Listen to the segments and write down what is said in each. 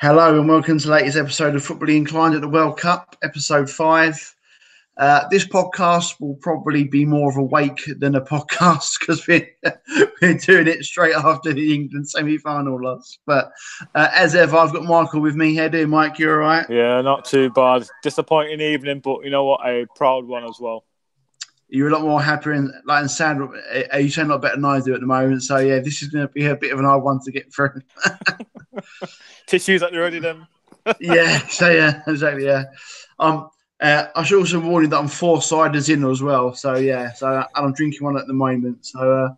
Hello and welcome to the latest episode of Football Inclined at the World Cup, episode 5. This podcast will probably be more of a wake than a podcast because we're doing it straight after the England semi-final loss. But as ever, I've got Michael with me. How do you, Mike? You all right? Yeah, not too bad. Disappointing evening, but you know what? A proud one as well. You're a lot more happier and sound. You sound a lot better than I do at the moment. So yeah, this is going to be a bit of an hard one to get through. Tissues at the ready, then. Yeah. So yeah, exactly. Yeah. I should also warn you that I'm 4 ciders in as well. So yeah. So I'm drinking one at the moment. So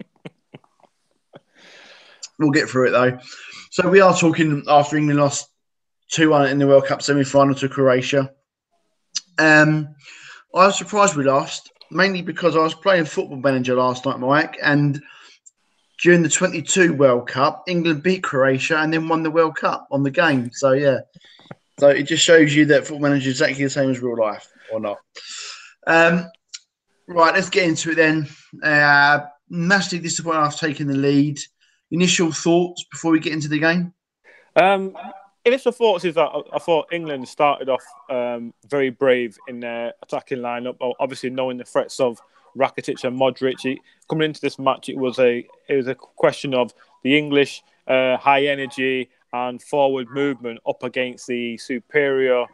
we'll get through it though. So we are talking after England lost 2-1 in the World Cup semi-final to Croatia. I was surprised we lost. Mainly because I was playing Football Manager last night, Mike, and during the 22 World Cup, England beat Croatia and then won the World Cup on the game. So, yeah. So it just shows you that Football Manager is exactly the same as real life, or not. Right, let's get into it then. Massively disappointed after taking the lead. Initial thoughts before we get into the game? Initial thoughts is that I thought England started off very brave in their attacking lineup. Obviously, knowing the threats of Rakitic and Modric, coming into this match, it was a question of the English high energy and forward movement up against the superior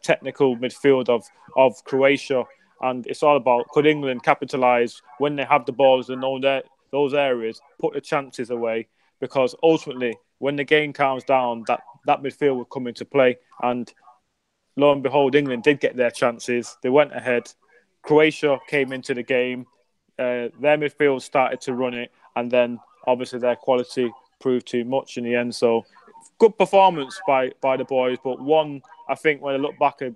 technical midfield of Croatia, and it's all about could England capitalise when they have the balls in those areas, put the chances away, because ultimately, when the game calms down, that midfield would come into play. And lo and behold, England did get their chances. They went ahead. Croatia came into the game. Their midfield started to run it. And then, obviously, their quality proved too much in the end. So, good performance by the boys. But one, I think, when I look back, I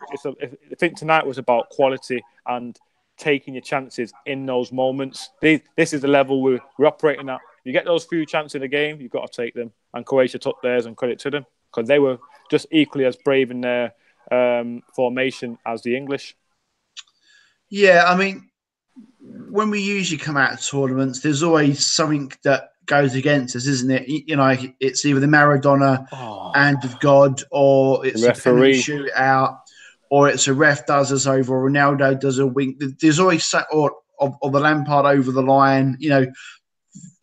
think tonight was about quality and taking your chances in those moments. This is the level we're operating at. You get those few chances in the game, you've got to take them. And Croatia took theirs, and credit to them, because they were just equally as brave in their formation as the English. Yeah, I mean, when we usually come out of tournaments, there's always something that goes against us, isn't it? You know, it's either the Maradona hand of God, or it's a penalty shootout, or it's a ref does us over, or Ronaldo does a wink. There's always or the Lampard over the line. You know,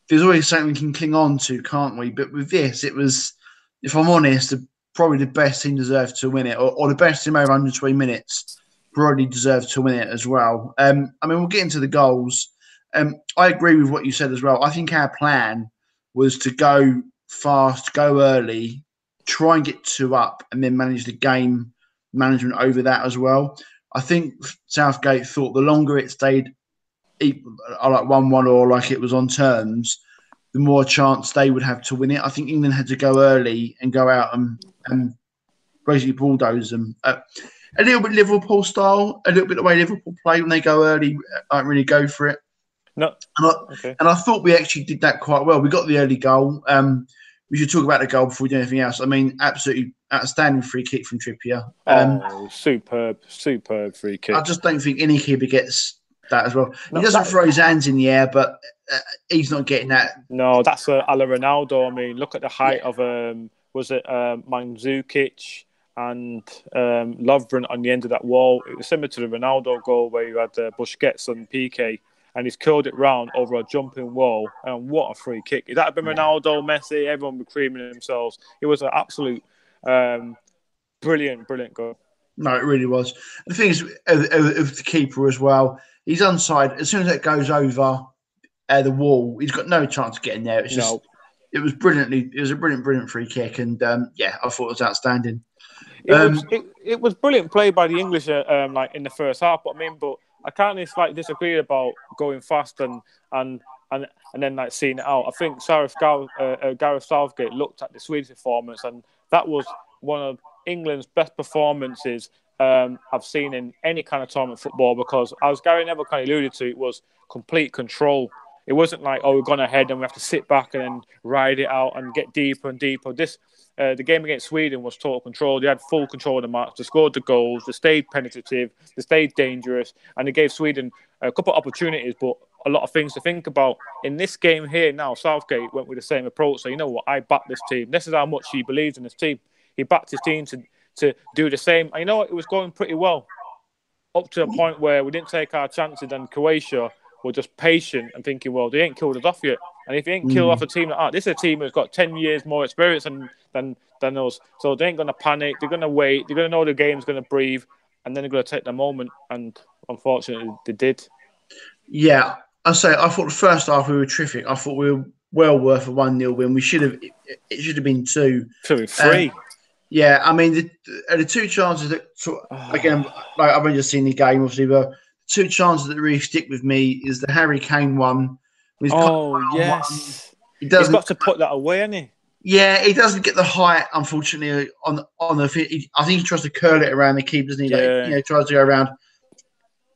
there's always something we can cling on to, can't we? But with this, it was, if I'm honest, probably the best team deserved to win it, or the best team over 120 minutes probably deserved to win it as well. I mean, we'll get into the goals. I agree with what you said as well. I think our plan was to go fast, go early, try and get 2 up, and then manage the game management over that as well. I think Southgate thought the longer it stayed like 1-1 or like it was on terms, the more chance they would have to win it. I think England had to go early and go out and basically bulldoze them. A little bit Liverpool style, a little bit the way Liverpool play when they go early, don't really go for it. No. And I thought we actually did that quite well. We got the early goal. We should talk about the goal before we do anything else. I mean, absolutely outstanding free kick from Trippier. Superb free kick. I just don't think any keeper gets that as well. He doesn't throw his hands in the air, but he's not getting that. No, that's a la Ronaldo. I mean, look at the height of was it Mandzukic and Lovren on the end of that wall. It was similar to the Ronaldo goal where you had Busquets and Piqué, and he's curled it round over a jumping wall. And what a free kick! If that had been Ronaldo, Messi, everyone would be creaming themselves. It was an absolute brilliant goal. No, it really was. The thing is, of the keeper as well, he's onside. As soon as that goes over the wall, he's got no chance of getting there. It's just, it was a brilliant free kick, and I thought it was outstanding. It was brilliant play by the English, like in the first half. But I can't disagree about going fast and then like seeing it out. I think Gareth Southgate looked at the Swedish performance, and that was one of England's best performances I've seen in any kind of tournament football, because, as Gary Neville kind of alluded to, it was complete control. It wasn't like, we've gone ahead and we have to sit back and then ride it out and get deeper and deeper. The game against Sweden was total control. They had full control of the match. They scored the goals. They stayed penetrative. They stayed dangerous. And they gave Sweden a couple of opportunities, but a lot of things to think about. In this game here now, Southgate went with the same approach. So, you know what? I back this team. This is how much he believes in this team. he backed his team to do the same. And you know what? It was going pretty well up to a point where we didn't take our chances, and Croatia were just patient and thinking, well, they ain't killed us off yet. And if you ain't killed off a team like that, this is a team who's got 10 years more experience than us. So they ain't going to panic. They're going to wait. They're going to know the game's going to breathe, and then they're going to take the moment. And unfortunately, they did. Yeah, I thought the first half we were terrific. I thought we were well worth a 1-0 win. We should have. It should have been 2. Should have been 3. Yeah, I mean the 2 chances that again, like I've only just seen the game, obviously, but 2 chances that really stick with me is the Harry Kane one. Yes, he's got to put that away, hasn't he? Yeah, he doesn't get the height, unfortunately, on the. I think he tries to curl it around the keeper, doesn't he? Yeah. Like, tries to go around.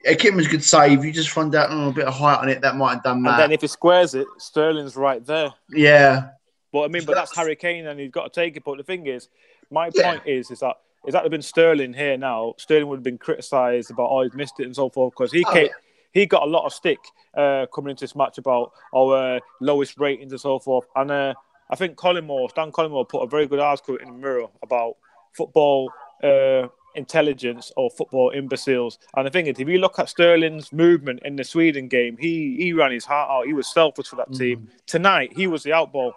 Kipman's a good save. You just find out a bit of height on it, that might have done that. And then if he squares it, Sterling's right there. Yeah. But I mean, that's Harry Kane, and he's got to take it. But the thing is, my point is that had been Sterling here now, Sterling would have been criticised about he's missed it and so forth, because he got a lot of stick coming into this match about our lowest ratings and so forth. And I think Stan Collymore put a very good article in the Mirror about football intelligence or football imbeciles. And the thing is, if you look at Sterling's movement in the Sweden game, he ran his heart out. He was selfless for that team. Tonight, he was the outball.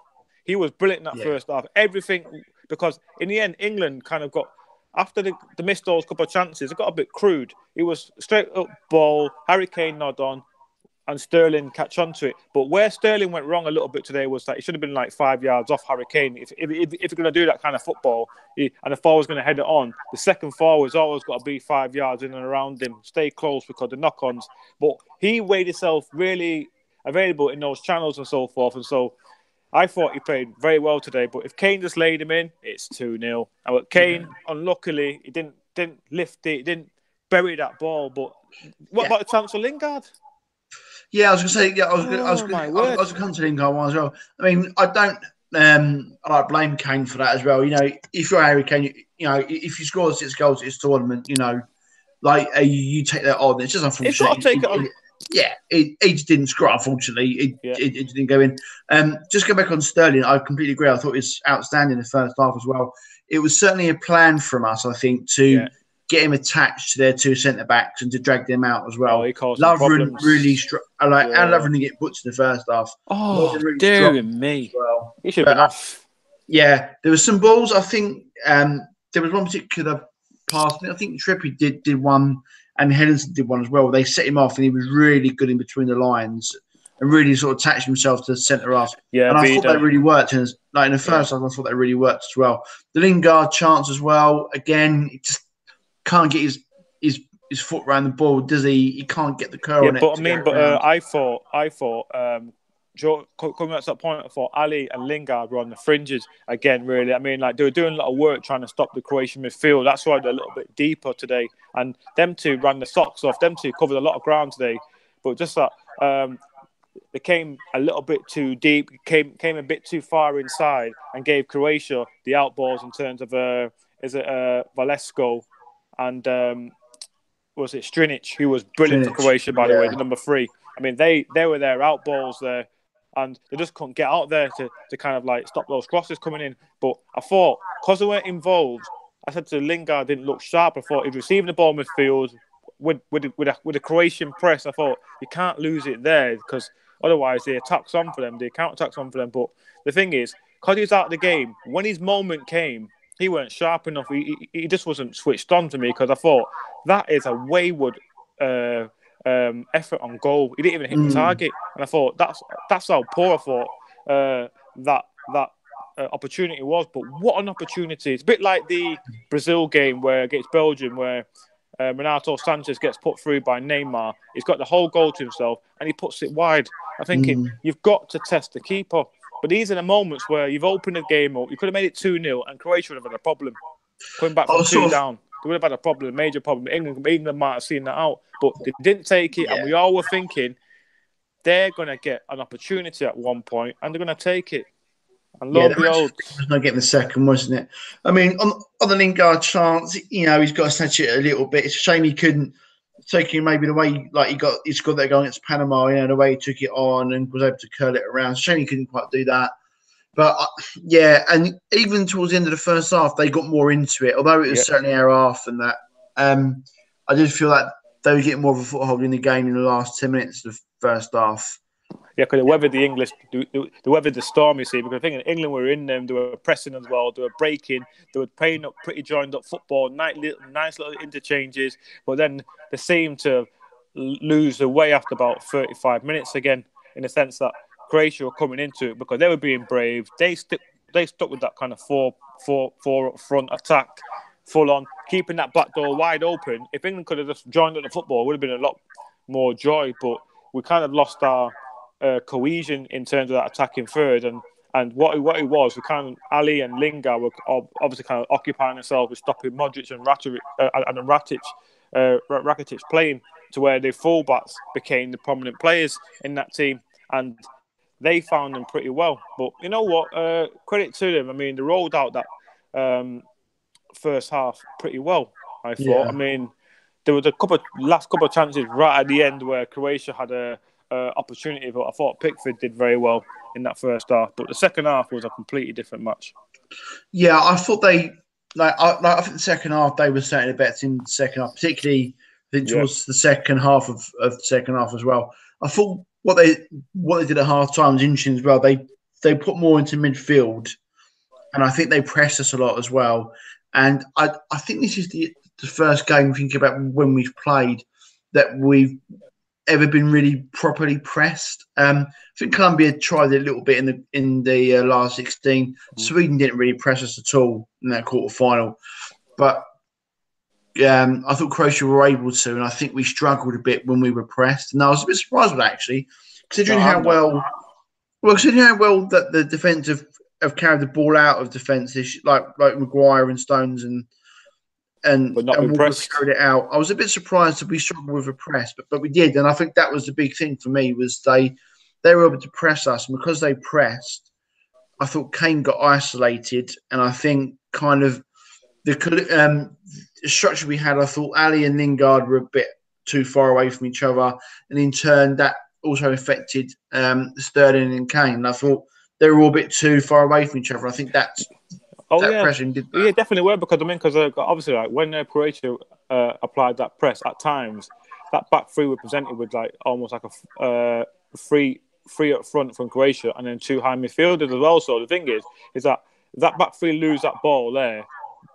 He was brilliant in that first half. Everything, because in the end, England kind of got, after the missed those couple of chances, it got a bit crude. It was straight up ball, Harry Kane nod on, and Sterling catch on to it. But where Sterling went wrong a little bit today was that he should have been like 5 yards off Harry Kane. If you're going to do that kind of football, and the forward's going to head it on, the second forward's always got to be 5 yards in and around him, stay close because the knock-ons. But he made himself really available in those channels and so forth. And so I thought he played very well today. But if Kane just laid him in, it's 2-0. And Kane, unluckily, he didn't lift it, he didn't bury that ball. But what about the chance for Lingard? Yeah, I was going to say. Yeah, I was going to come to Lingard one as well. I mean, I don't blame Kane for that as well. If you're Harry Kane, if you score 6 goals this tournament, you take that on. It's just unfortunate. It's got to take it on. Yeah, he just didn't score. Unfortunately, it didn't go in. Just go back on Sterling. I completely agree. I thought it was outstanding in the first half as well. It was certainly a plan from us, I think, to get him attached to their 2 centre backs and to drag them out as well. He caused Lovren really Lovren to get put in the first half. Really dear me. Well. He should have been off. Yeah, there were some balls. I think there was one particular pass. I think Trippier did one, and Henderson did one as well. They set him off, and he was really good in between the lines and really sort of attached himself to the centre half. Yeah, and I thought that really worked. And in the first half, I thought that really worked as well. The Lingard chance as well. Again, he just can't get his foot around the ball, does he? He can't get the curl on it. I thought coming back to that point, I thought Ali and Lingard were on the fringes again, really. I mean, they were doing a lot of work trying to stop the Croatian midfield. That's why they're a little bit deeper today. And them two ran the socks off. Them two covered a lot of ground today. But just that they came a little bit too deep, came a bit too far inside, and gave Croatia the outballs in terms of Valesco and was it Strinic, who was brilliant for Croatia, by the way, the number 3. I mean, they were their outballs there, and they just couldn't get out there to kind of stop those crosses coming in. But I thought, because they weren't involved, I said to Lingard didn't look sharp. I thought he's receiving the ball midfield with a Croatian press. I thought you can't lose it there, because otherwise the attack's on for them, the counter-attack's on for them. But the thing is, because he was out of the game, when his moment came, he weren't sharp enough. He just wasn't switched on to me, because I thought that is a wayward effort on goal. He didn't even hit the target, and I thought that's how poor I thought that opportunity was. But what an opportunity! It's a bit like the Brazil game against Belgium, where Renato Sanchez gets put through by Neymar. He's got the whole goal to himself, and he puts it wide. I'm thinking you've got to test the keeper. But these are the moments where you've opened the game up. You could have made it 2-0, and Croatia would have had a problem. Coming back from 2 down, they would have had a problem, a major problem. England might have seen that out, but they didn't take it, and we all were thinking they're going to get an opportunity at one point, and they're going to take it. And lo and behold, not getting the second, wasn't it? I mean, on the Lingard chance, he's got to snatch it a little bit. It's a shame he couldn't. Taking maybe the way he scored that goal against Panama, the way he took it on and was able to curl it around. Shame he couldn't quite do that. But yeah, and even towards the end of the first half, they got more into it. Although it was certainly our half and that. I did feel like they were getting more of a foothold in the game in the last 10 minutes of the first half. Yeah, because they weathered the English, they weathered the storm, you see. Because I think in England were in them, they were pressing as well, they were breaking, they were playing up pretty joined up football, nice little interchanges. But then they seemed to lose the way after about 35 minutes again, in the sense that Croatia were coming into it because they were being brave. They stuck with that kind of four up front attack, full on, keeping that back door wide open. If England could have just joined up the football, it would have been a lot more joy. But we kind of lost our cohesion in terms of that attacking third, and what it was, we kind of Ali and Lingard were obviously kind of occupying themselves with stopping Modric and Rakitic playing to where the fullbacks became the prominent players in that team, and they found them pretty well. But you know what? Credit to them. I mean, they rolled out that first half pretty well, I thought. Yeah. I mean, there was last couple of chances right at the end where Croatia had a opportunity, but I thought Pickford did very well in that first half. But the second half was a completely different match. Yeah, I thought they I think the second half they were certainly the bets in the second half, particularly I think towards the second half of the second half as well. I thought what they did at half time was interesting as well. They put more into midfield, and I think they pressed us a lot as well. And I think this is the first game, think about when we've played, that we've ever been really properly pressed. I think Colombia tried it a little bit in the last 16. Sweden didn't really press us at all in that quarter final, but I thought Croatia were able to, and I think we struggled a bit when we were pressed. And I was a bit surprised with that, actually, considering how well that the defence have carried the ball out of defence, like Maguire and Stones and Walker carried it out. I was a bit surprised that we struggled with a press, but we did, and I think that was the big thing for me was they were able to press us, and because they pressed, I thought Kane got isolated, and I think kind of the structure we had, I thought Ali and Lingard were a bit too far away from each other, and in turn that also affected Sterling and Kane. And I thought they were all a bit too far away from each other. I think that's. Pressing did that. Yeah, definitely were because obviously like when Croatia applied that press at times, that back three were presented with like almost like a three up front from Croatia and then two high midfielders as well. So the thing is that back three lose that ball there,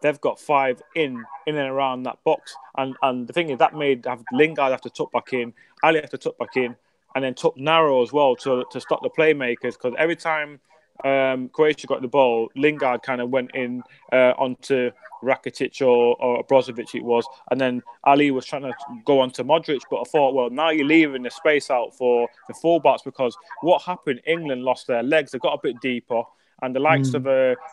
they've got five in and around that box, and the thing is that made Lingard have to tuck back in, Ali have to tuck back in, and then tuck narrow as well to stop the playmakers because every time. Croatia got the ball, Lingard kind of went in onto Rakitic or Brozovic it was, and then Ali was trying to go onto Modric, but I thought, well, now you're leaving the space out for the fullbacks because what happened, England lost their legs, they got a bit deeper, and the likes of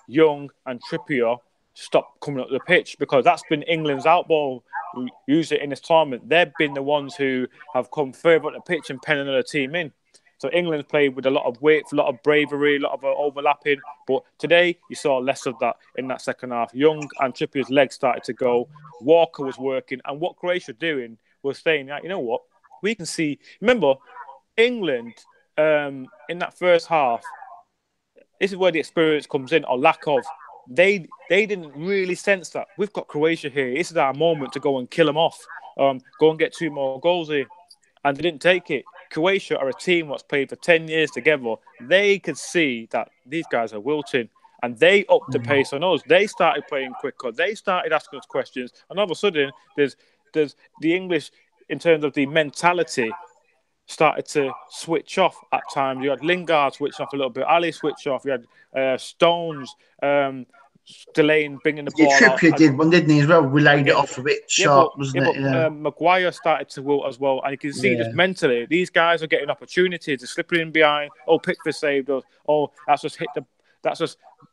Young and Trippier stopped coming up the pitch because that's been England's outball usually in this tournament. They've been the ones who have come further up the pitch and pen another team in. So England's played with a lot of width, a lot of bravery, a lot of overlapping. But today, you saw less of that in that second half. Young and Trippier's legs started to go. Walker was working. And what Croatia were doing was saying, you know what? We can see... Remember, England, in that first half, this is where the experience comes in, or lack of. They didn't really sense that. We've got Croatia here. This is our moment to go and kill them off. Go and get 2 more goals here. And they didn't take it. Croatia are a team that's played for 10 years together. They could see that these guys are wilting and they upped the pace on us. They started playing quicker. They started asking us questions. And all of a sudden, there's the English, in terms of the mentality, started to switch off at times. You had Lingard switch off a little bit. Ali switch off. You had Stones delaying, bringing the ball out. Trippier did one, didn't he, as well? We laid it off a bit sharp, wasn't it? But Maguire started to wilt as well. And you can see just mentally, these guys are getting opportunities. They're slipping in behind. Oh, Pickford saved us. Oh, that's just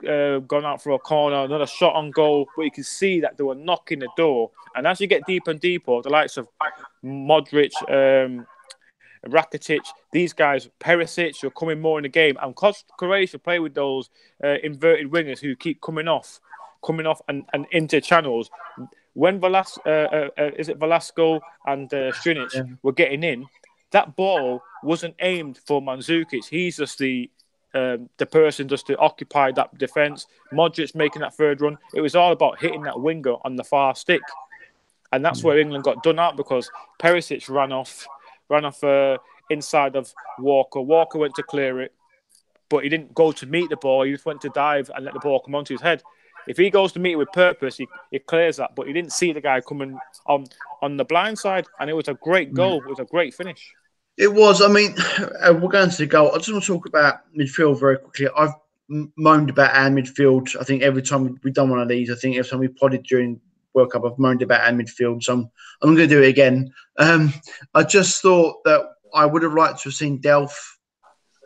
gone out for a corner. Another shot on goal. But you can see that they were knocking the door. And as you get deeper and deeper, the likes of Modric, Rakitic, these guys, Perisic, are coming more in the game. And because Croatia play with those inverted wingers who keep coming off and into channels, when Velasco and Strinic were getting in, that ball wasn't aimed for Mandzukic. He's just the the person just to occupy that defence. Modric making that third run. It was all about hitting that winger on the far stick. And that's where England got done out because Perisic ran off inside of Walker. Walker went to clear it, but he didn't go to meet the ball. He just went to dive and let the ball come onto his head. If he goes to meet it with purpose, he clears that. But he didn't see the guy coming on the blind side, and it was a great goal. It was a great finish. It was. I mean, we're going to the goal. I just want to talk about midfield very quickly. I've moaned about our midfield. I think every time we've done one of these, I think every time we podded during World Cup, I've moaned about our midfield. So I'm going to do it again. I just thought that I would have liked to have seen Delph,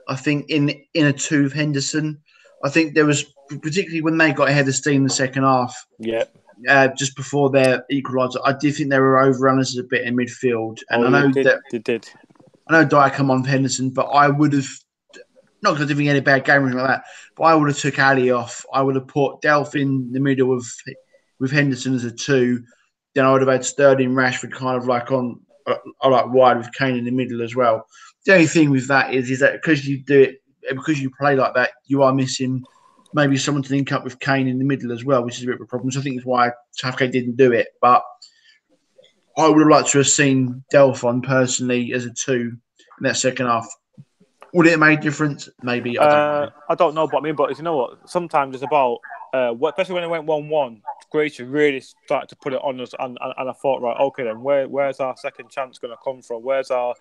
I think, in a two of Henderson. I think there was, particularly when they got ahead of steam in the second half, just before their equaliser, I did think they were overrun us a bit in midfield. And I know they did. I know Dyer come on for Henderson, but I would have, not because I didn't think any bad game or anything like that, but I would have took Ali off. I would have put Delph in the middle with Henderson as a two. Then I would have had Sterling, Rashford kind of like on, I like wide with Kane in the middle as well. The only thing with that is that because you do it, because you play like that, you are missing maybe someone to link up with Kane in the middle as well, which is a bit of a problem. So I think it's why Southgate didn't do it. But I would have liked to have seen Delph on personally as a two in that second half. Would it have made a difference? Maybe. I don't know. But you know what? Sometimes it's about, especially when it went 1-1, Croatia really started to put it on us. And I thought, right, okay, then where's our second chance going to come from? Where's our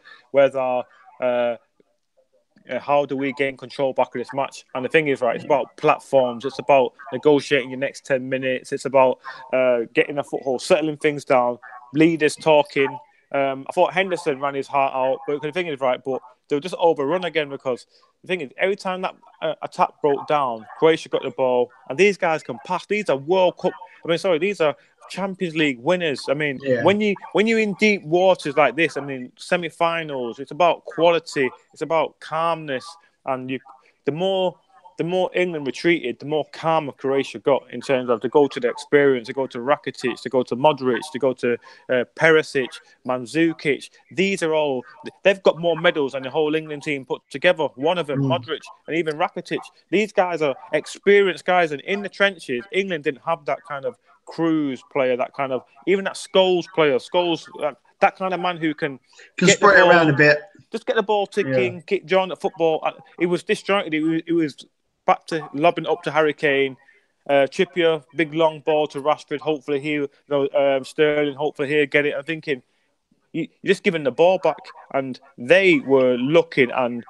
how do we gain control back of this match? And the thing is, right, it's about platforms. It's about negotiating your next 10 minutes. It's about getting a foothold, settling things down, leaders talking. I thought Henderson ran his heart out, but the thing is, right, but they'll just overrun again because the thing is, every time that attack broke down, Croatia got the ball, and these guys can pass. These are World Cup. These are Champions League winners. When you're in deep waters like this, semi-finals, it's about quality, it's about calmness, and the more England retreated, the more calmer Croatia got in terms of to go to the experience, to go to Rakitic, to go to Modric, to go to Perisic, Mandzukic. These are all, they've got more medals than the whole England team put together. One of them, Modric, and even Rakitic. These guys are experienced guys, and in the trenches, England didn't have that kind of cruise player, that kind of, even that Scholes player, that kind of man who can spray around a bit. Just get the ball ticking, get John at football. It was disjointed. It was back to lobbing up to Harry Kane, Trippier, big long ball to Rashford. Hopefully Sterling. Hopefully he'll get it. I'm thinking you're just giving the ball back, and they were looking and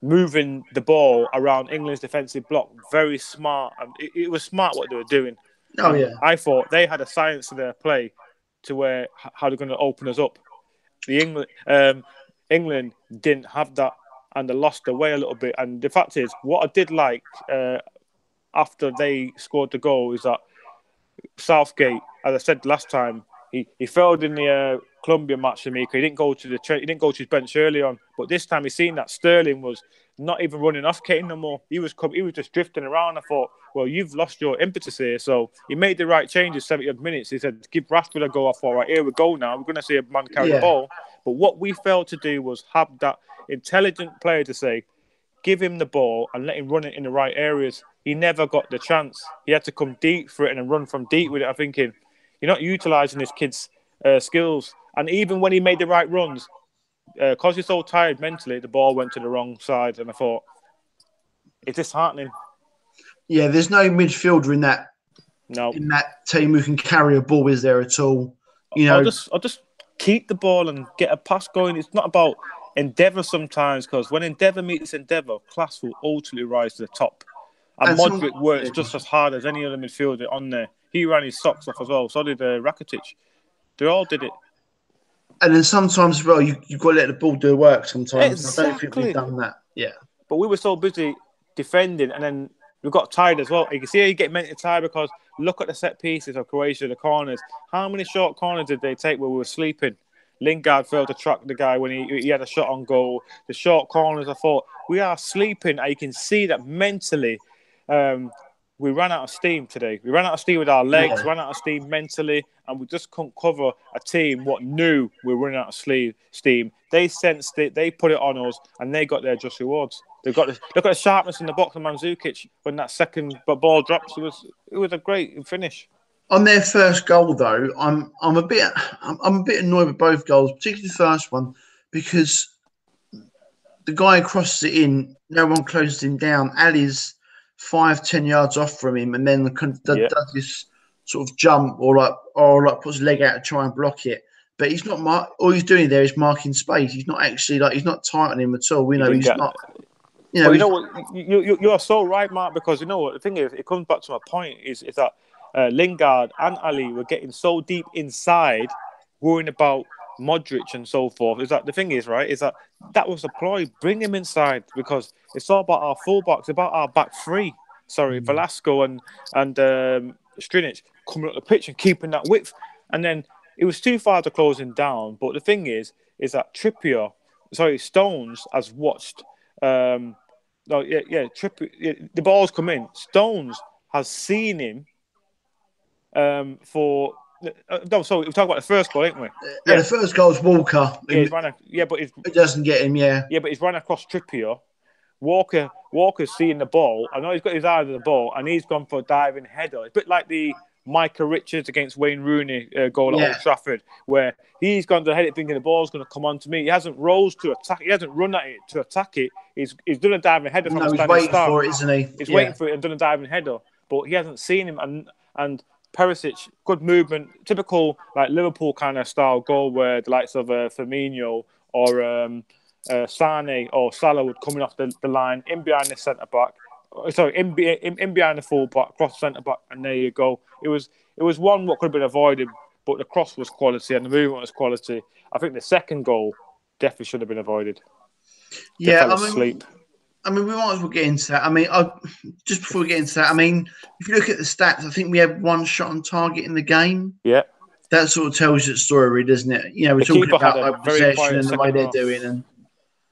moving the ball around England's defensive block. Very smart, and it was smart what they were doing. I thought they had a science to their play to where how they're going to open us up. England didn't have that, and they lost their way a little bit. And the fact is, what I did like after they scored the goal is that Southgate, as I said last time, he failed in the Colombia match for me because he didn't go to his bench early on. But this time, he's seen that Sterling was not even running off Kane no more. He was just drifting around. I thought, well, you've lost your impetus here. So he made the right changes 70 minutes. He said, give Rashford a go. I thought, right, here we go now. We're going to see a man carry the ball. But what we failed to do was have that intelligent player to say, give him the ball and let him run it in the right areas. He never got the chance. He had to come deep for it and run from deep with it. I'm thinking, you're not utilising this kid's skills. And even when he made the right runs, because he's so tired mentally, the ball went to the wrong side. And I thought, it's disheartening. Yeah, there's no midfielder in that team who can carry a ball, is there at all? I'll just keep the ball and get a pass going. It's not about endeavour sometimes, because when endeavour meets endeavour, class will ultimately rise to the top. And Modric works just as hard as any other midfielder on there. He ran his socks off as well. So did Rakitic. They all did it. And then sometimes as well, you've got to let the ball do the work sometimes. Exactly. I don't think we've done that. Yeah. But we were so busy defending, and then we got tired as well. You can see how you get mentally tired because look at the set pieces of Croatia, the corners. How many short corners did they take where we were sleeping? Lingard failed to track the guy when he had a shot on goal. The short corners, I thought, we are sleeping. And you can see that mentally, we ran out of steam today. We ran out of steam with our legs, ran out of steam mentally, and we just couldn't cover a team what knew we were running out of steam. They sensed it, they put it on us, and they got their just rewards. They've got look at the sharpness in the box of Mandzukic when that second ball drops. It was a great finish. On their first goal, though, I'm a bit annoyed with both goals, particularly the first one, because the guy crosses it in, no one closes him down. Ali's 5-10 yards off from him, and then does this sort of jump or puts his leg out to try and block it. But he's not all he's doing there is marking space. He's not actually he's not tightening him at all. He's not. But you know what? You are so right, Mark. Because you know what the thing is, it comes back to my point is that Lingard and Ali were getting so deep inside, worrying about Modric and so forth. Is that the thing is right? Is that was a ploy? Bring him inside because it's all about our fullbacks, about our back three. Sorry, Velasco and Strinic coming up the pitch and keeping that width. And then it was too far to close him down. But the thing is that Stones has watched. Trippier. The ball's come in. Stones has seen him. Sorry, we're talking about the first goal, ain't we? Yeah, the first goal is Walker. Yeah, but it doesn't get him. Yeah, but he's run across Trippier. Walker's seeing the ball. I know he's got his eye on the ball, and he's gone for a diving header. It's a bit like the Micah Richards against Wayne Rooney goal at Old Trafford, where he's gone to head it thinking the ball's going to come on to me. He hasn't rose to attack. He hasn't run at it to attack it. He's done a diving header from a standing start. He's waiting for it, isn't he? He's waiting for it and done a diving header, but he hasn't seen him. And Perisic, good movement, typical like Liverpool kind of style goal where the likes of Firmino or Sane or Salah would coming off the line in behind the centre back. Sorry, in behind the full back, cross centre back, and there you go. It was one what could have been avoided, but the cross was quality and the movement was quality. I think the second goal definitely should have been avoided. Yeah, I mean, we might as well get into that. I mean, just before we get into that, I mean, if you look at the stats, I think we had one shot on target in the game. Yeah. That sort of tells you the story, really, doesn't it? We're talking about possession and the way they're doing. And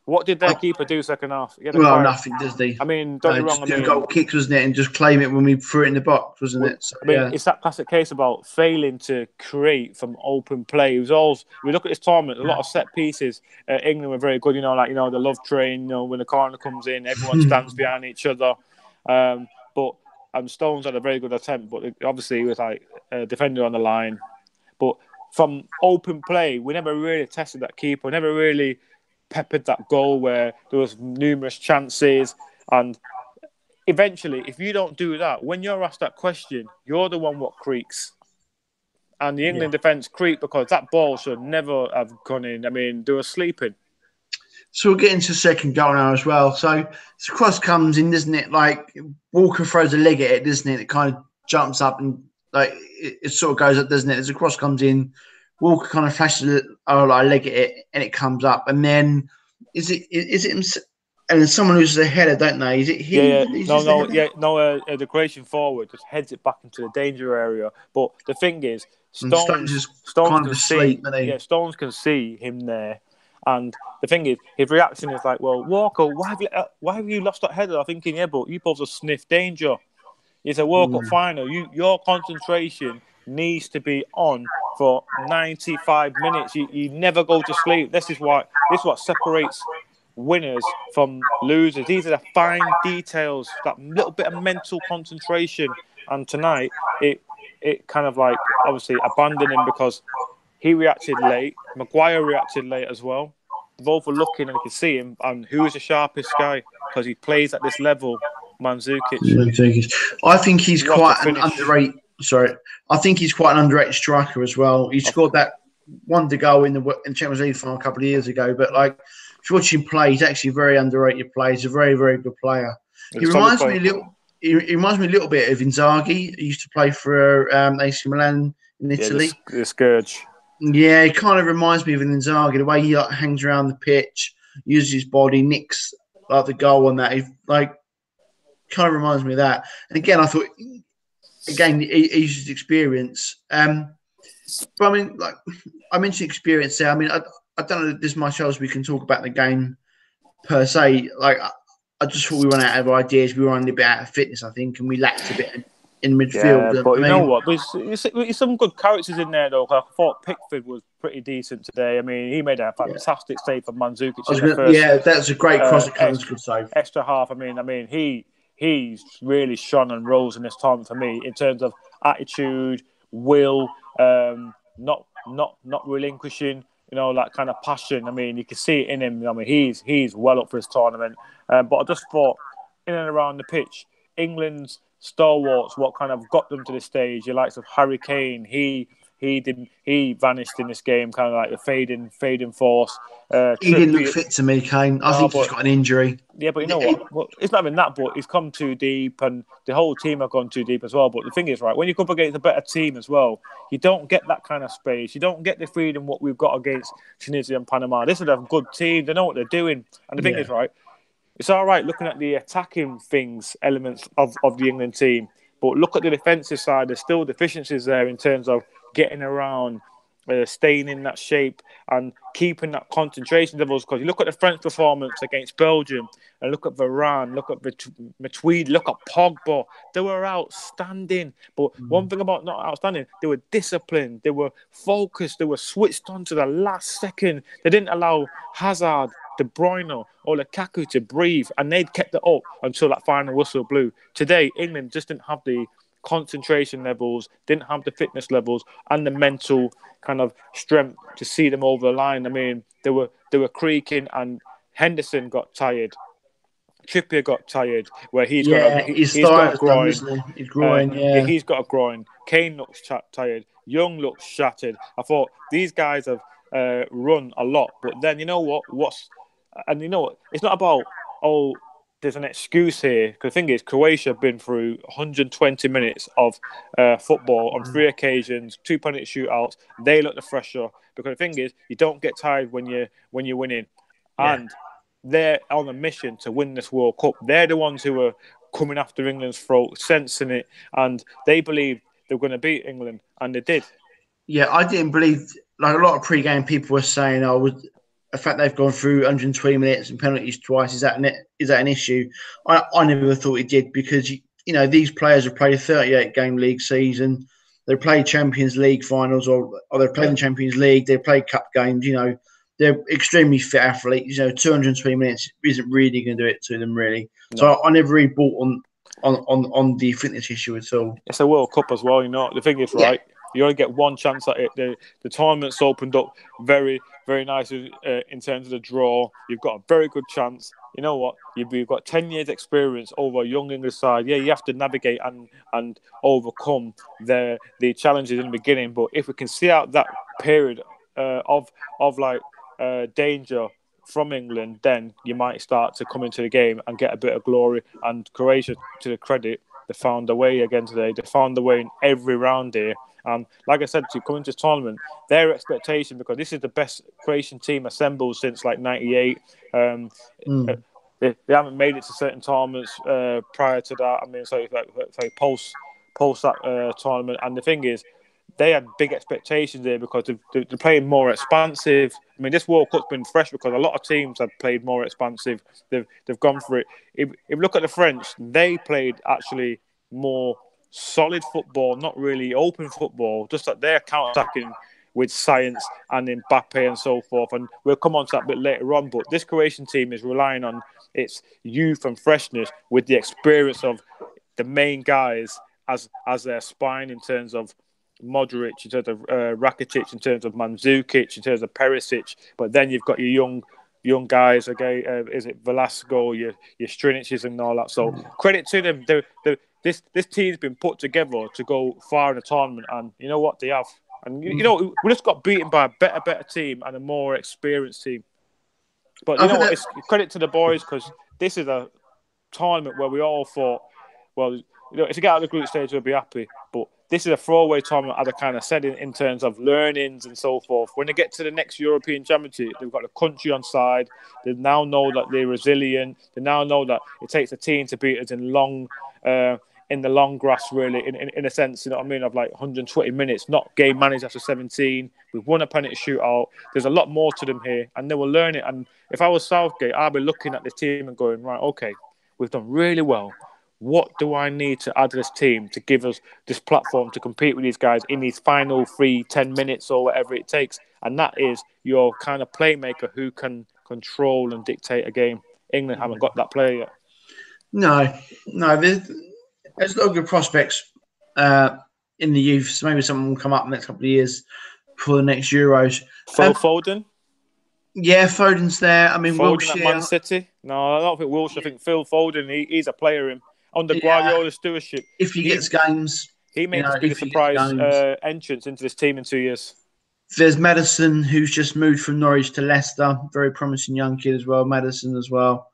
what did their keeper do second half? Nothing, does he? I mean, don't get me wrong. Do goal kicks, wasn't it? And just claim it when we threw it in the box, wasn't it? So, it's that classic case about failing to create from open play. It was always, we look at this tournament, a lot of set pieces. England were very good, the love train, when the corner comes in, everyone stands behind each other. But Stones had a very good attempt, but obviously he was like a defender on the line. But from open play, we never really tested that keeper, never really peppered that goal where there was numerous chances. And eventually, if you don't do that, when you're asked that question, you're the one what creaks. And the England defence creaked because that ball should never have gone in. I mean, they were sleeping. So we'll get into the second goal now as well. So this cross comes in, doesn't it? Like Walker throws a leg at it, doesn't it? It kind of jumps up and it sort of goes up, doesn't it? As the cross comes in, Walker kind of flashes a leg at it, and it comes up. And then is it and then someone who's a header, don't they? Is it him? The Croatian forward just heads it back into the danger area. But the thing is, Stones can see. Stones can see him there. And the thing is, his reaction is like, "Well, Walker, why have you lost that header?" I'm thinking, yeah, but you both have sniffed danger. It's a World Cup final. Your concentration needs to be on for 95 minutes. You never go to sleep. This is what separates winners from losers. These are the fine details, that little bit of mental concentration. And tonight, it kind of like obviously abandoned him because he reacted late. Maguire reacted late as well. Both were looking and you could see him. And who is the sharpest guy? Because he plays at this level, Mandzukic. I think he's quite an underrated. Sorry, I think he's quite an underrated striker as well. He scored that wonder goal in the Champions League final a couple of years ago. But if you watch him play, he's actually a very underrated player. He's a very, very good player. He reminds me a little bit of Inzaghi. He used to play for AC Milan in Italy. The scourge. Yeah, he kind of reminds me of an Inzaghi. The way he hangs around the pitch, uses his body, nicks the goal and that. He kind of reminds me of that. And again, I thought. Again, he used his experience. But I mean, I mentioned experience there. I mean, I don't know if there's much else we can talk about the game per se. I I just thought we ran out of ideas. We were running a bit out of fitness, I think, and we lacked a bit in Yeah, midfield. but you I know mean, what? There's some good characters in there, though. I thought Pickford was pretty decent today. I mean, he made a yeah, fantastic save for Mandzukic I was in the going. first Yeah, that's a great cross at Cummins. extra, Good save. extra half. He's really shone and rose in this tournament for me in terms of attitude, will, not relinquishing. You know, that kind of passion. I mean, you can see it in him. I mean, he's well up for his tournament. But I just thought, in and around the pitch, England's stalwarts, what kind of got them to this stage. Your likes of Harry Kane, he vanished in this game, kind of like the fading force. He didn't look Trippier, fit to me, Kane. I no, think he's but got an injury. yeah, but you know what? Well, it's not even that, but he's come too deep, and the whole team have gone too deep as well. But the thing is, right, when you come up against a better team as well, you don't get that kind of space. You don't get the freedom what we've got against Tunisia and Panama. This is a good team. They know what they're doing. And the thing Yeah, is, right, it's all right looking at the attacking elements of the England team, but look at the defensive side. There's still deficiencies there in terms of getting around, staying in that shape, and keeping that concentration levels. Because you look at the French performance against Belgium, and look at Varane, look at Matuidi, look at Pogba. They were outstanding. But one thing about not outstanding, they were disciplined, they were focused, they were switched on to the last second. They didn't allow Hazard, De Bruyne or Lukaku to breathe, and they'd kept it up until that final whistle blew. Today, England just didn't have the concentration levels, didn't have the fitness levels, and the mental kind of strength to see them over the line. I mean, they were creaking, and Henderson got tired. Trippier got tired, where yeah. His he's got a thigh's done, groin. isn't he? His groin. Yeah, Yeah, he's got a groin. Kane looks tired. Young looks shattered. I thought these guys have run a lot, but then you know what? And you know what? It's not about there's an excuse here. Because the thing is, Croatia have been through 120 minutes of football on 3 occasions, 2 penalty shootouts. They look the fresher. Because the thing is, you don't get tired when you're winning, yeah. and they're on a mission to win this World Cup. They're the ones who are coming after England's throat, sensing it, and they believed they were going to beat England, and they did. Yeah, I didn't believe, like a lot of pre-game people were saying, the fact they've gone through 120 minutes and penalties twice, is that an issue? I never thought it did, because these players have played a 38-game league season. They've played Champions League finals, or they've played in Champions League. They've played cup games. They're extremely fit athletes. 220 minutes isn't really going to do it to them, really. No. So I never really bought on the fitness issue at all. It's a World Cup as well. The thing is, right, you only get one chance at it. The tournament's opened up very, very nicely in terms of the draw. You've got a very good chance. You know what? You've got 10 years experience over a young English side. Yeah, you have to navigate and overcome the challenges in the beginning. But if we can see out that period of danger from England, then you might start to come into the game and get a bit of glory. And Croatia, to the credit, they found a way again today. They found a way in every round here. And like I said, to come into this tournament, their expectation, because this is the best Croatian team assembled since like '98. They haven't made it to certain tournaments prior to that. I mean, so post that tournament. And the thing is, they had big expectations there because they're playing more expansive. I mean, this World Cup's been fresh because a lot of teams have played more expansive. They've gone for it. If you look at the French, they played actually more solid football, not really open football, just that they're counter-attacking with science and Mbappe and so forth. And we'll come on to that a bit later on. But this Croatian team is relying on its youth and freshness with the experience of the main guys as their spine in terms of Modric, in terms of Rakitic, in terms of Mandzukic, in terms of Perisic. But then you've got your young guys, okay? Is it Velasco, your Striniches and all that? So credit to them. This team's been put together to go far in the tournament, and you know what? They have. And we just got beaten by a better team and a more experienced team. But you know what? It's credit to the boys, because this is a tournament where we all thought, well, if you get out of the group stage, we'll be happy. But this is a throwaway tournament, as I kind of said, in terms of learnings and so forth. When they get to the next European Championship, they've got the country on side. They now know that they're resilient. They now know that it takes a team to beat us in the long grass, really, in a sense, you know what I mean, of like 120 minutes, not game managed after 17. We've won a penalty shootout. There's a lot more to them here, and they will learn it. And if I was Southgate, I'd be looking at this team and going, right, okay, we've done really well. What do I need to add to this team to give us this platform to compete with these guys in these final 10 minutes or whatever it takes? And that is your kind of playmaker who can control and dictate a game. England haven't got that player yet. No. There's a lot of good prospects in the youth. So maybe someone will come up in the next couple of years for the next Euros. Phil Foden? Yeah, Foden's there. I mean, Foden Wilshere. at Man City? No, I don't think Wilshere. I think Phil Foden, he's a player under Guardiola's stewardship. If he gets games. He may just be the surprise entrance into this team in 2 years. There's Maddison, who's just moved from Norwich to Leicester. Very promising young kid as well. Maddison as well.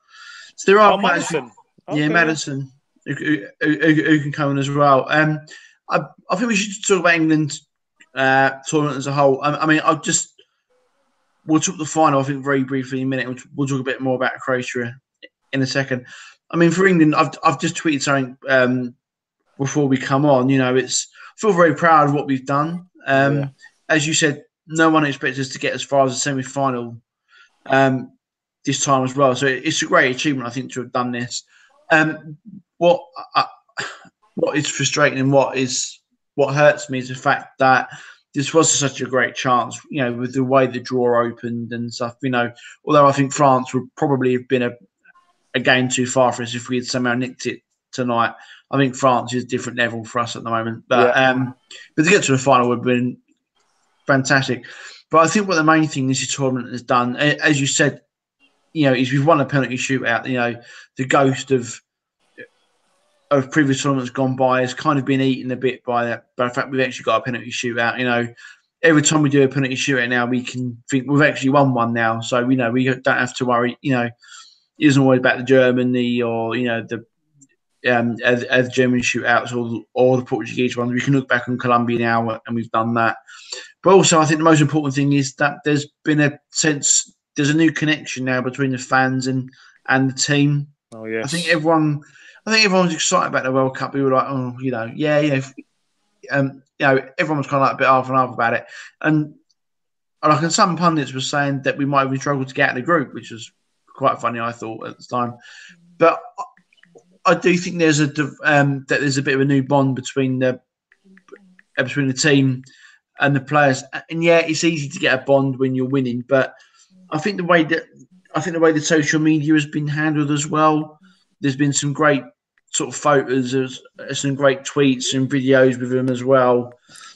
So there are Madison. Maddison, who can come in as well. I think we should talk about England tournament as a whole. I mean, we'll talk the final, I think, very briefly in a minute. We'll talk a bit more about Croatia in a second. I mean, for England, I've just tweeted something before we come on. I feel very proud of what we've done. As you said, no one expected us to get as far as the semi-final this time as well. So it's a great achievement, I think, to have done this. What is frustrating and what hurts me is the fact that this was such a great chance, with the way the draw opened and stuff, although I think France would probably have been a game too far for us if we had somehow nicked it tonight. I think France is a different level for us at the moment. But to get to the final would have been fantastic. But I think what the main thing this tournament has done, as you said, is we've won a penalty shootout. The ghost of previous tournaments gone by has kind of been eaten a bit by that. But in fact, we've actually got a penalty shootout. Every time we do a penalty shootout now, we can think we've actually won one now. So we don't have to worry. It isn't always about the Germany or the German shootouts or the Portuguese ones. We can look back on Colombia now, and we've done that. But also, I think the most important thing is that there's a new connection now between the fans and the team. Oh yes, I think everyone's excited about the World Cup. We were like, everyone was kind of like a bit half and half about it, and some pundits were saying that we might have struggled to get out of the group, which was quite funny, I thought, at the time. But I do think there's a bit of a new bond between the team and the players. And it's easy to get a bond when you're winning, but I think the way the social media has been handled as well. There's been some great sort of photos, some great tweets and videos with him as well.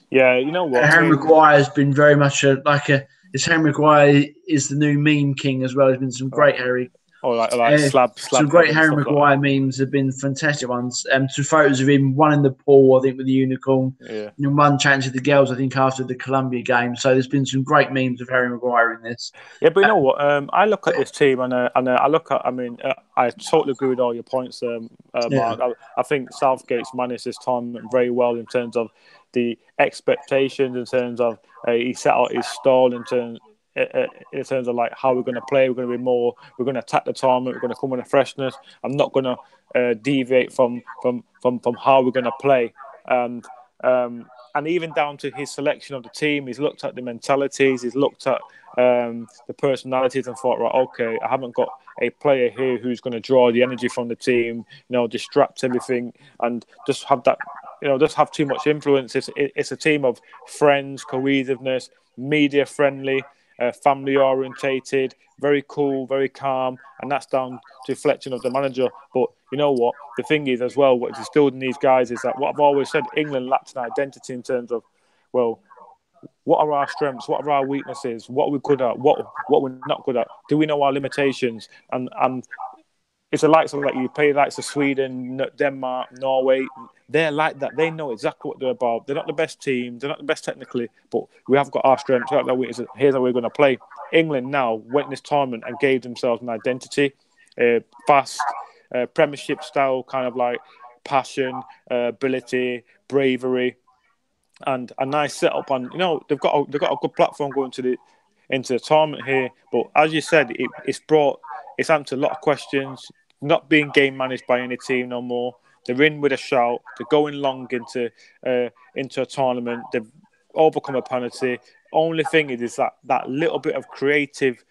Yeah, you know what? Harry Maguire has been very much Harry Maguire is the new meme king as well. There's been some great Harry. Slab. Some great Harry Maguire memes have been fantastic ones. Some photos of him, one in the pool, I think, with the unicorn. Yeah. And one chatting to the girls, I think, after the Colombia game. So there's been some great memes of Harry Maguire in this. Yeah, but you know what? I look at this team and I look at. I mean, I totally agree with all your points, Mark. I think Southgate's managed this tournament very well in terms of the expectations, in terms of he set out his stall in terms of like how we're going to play. We're going to be more. We're going to attack the tournament. We're going to come with a freshness. I'm not going to deviate from how we're going to play. And even down to his selection of the team, he's looked at the mentalities. He's looked at the personalities and thought, right, okay, I haven't got a player here who's going to draw the energy from the team. Distract everything and just have that. Just have too much influence. It's a team of friends, cohesiveness, media friendly. Family orientated, very cool, very calm, and that's down to reflection of the manager. But you know what? The thing is, as well, what is instilled in these guys is that what I've always said: England lacks an identity in terms of, well, what are our strengths? What are our weaknesses? What are we good at? What we're not good at? Do we know our limitations? And it's the likes of you play the likes of Sweden, Denmark, Norway. They're like that. They know exactly what they're about. They're not the best team. They're not the best technically, but we have got our strengths. Here's how we're going to play. England now went in this tournament and gave themselves an identity, fast, Premiership style kind of like passion, ability, bravery, and a nice setup. And they've got a good platform going into the tournament here. But as you said, it's answered a lot of questions. Not being game managed by any team no more. They're in with a shout. They're going long into a tournament. They've overcome a penalty. Only thing is that little bit of creative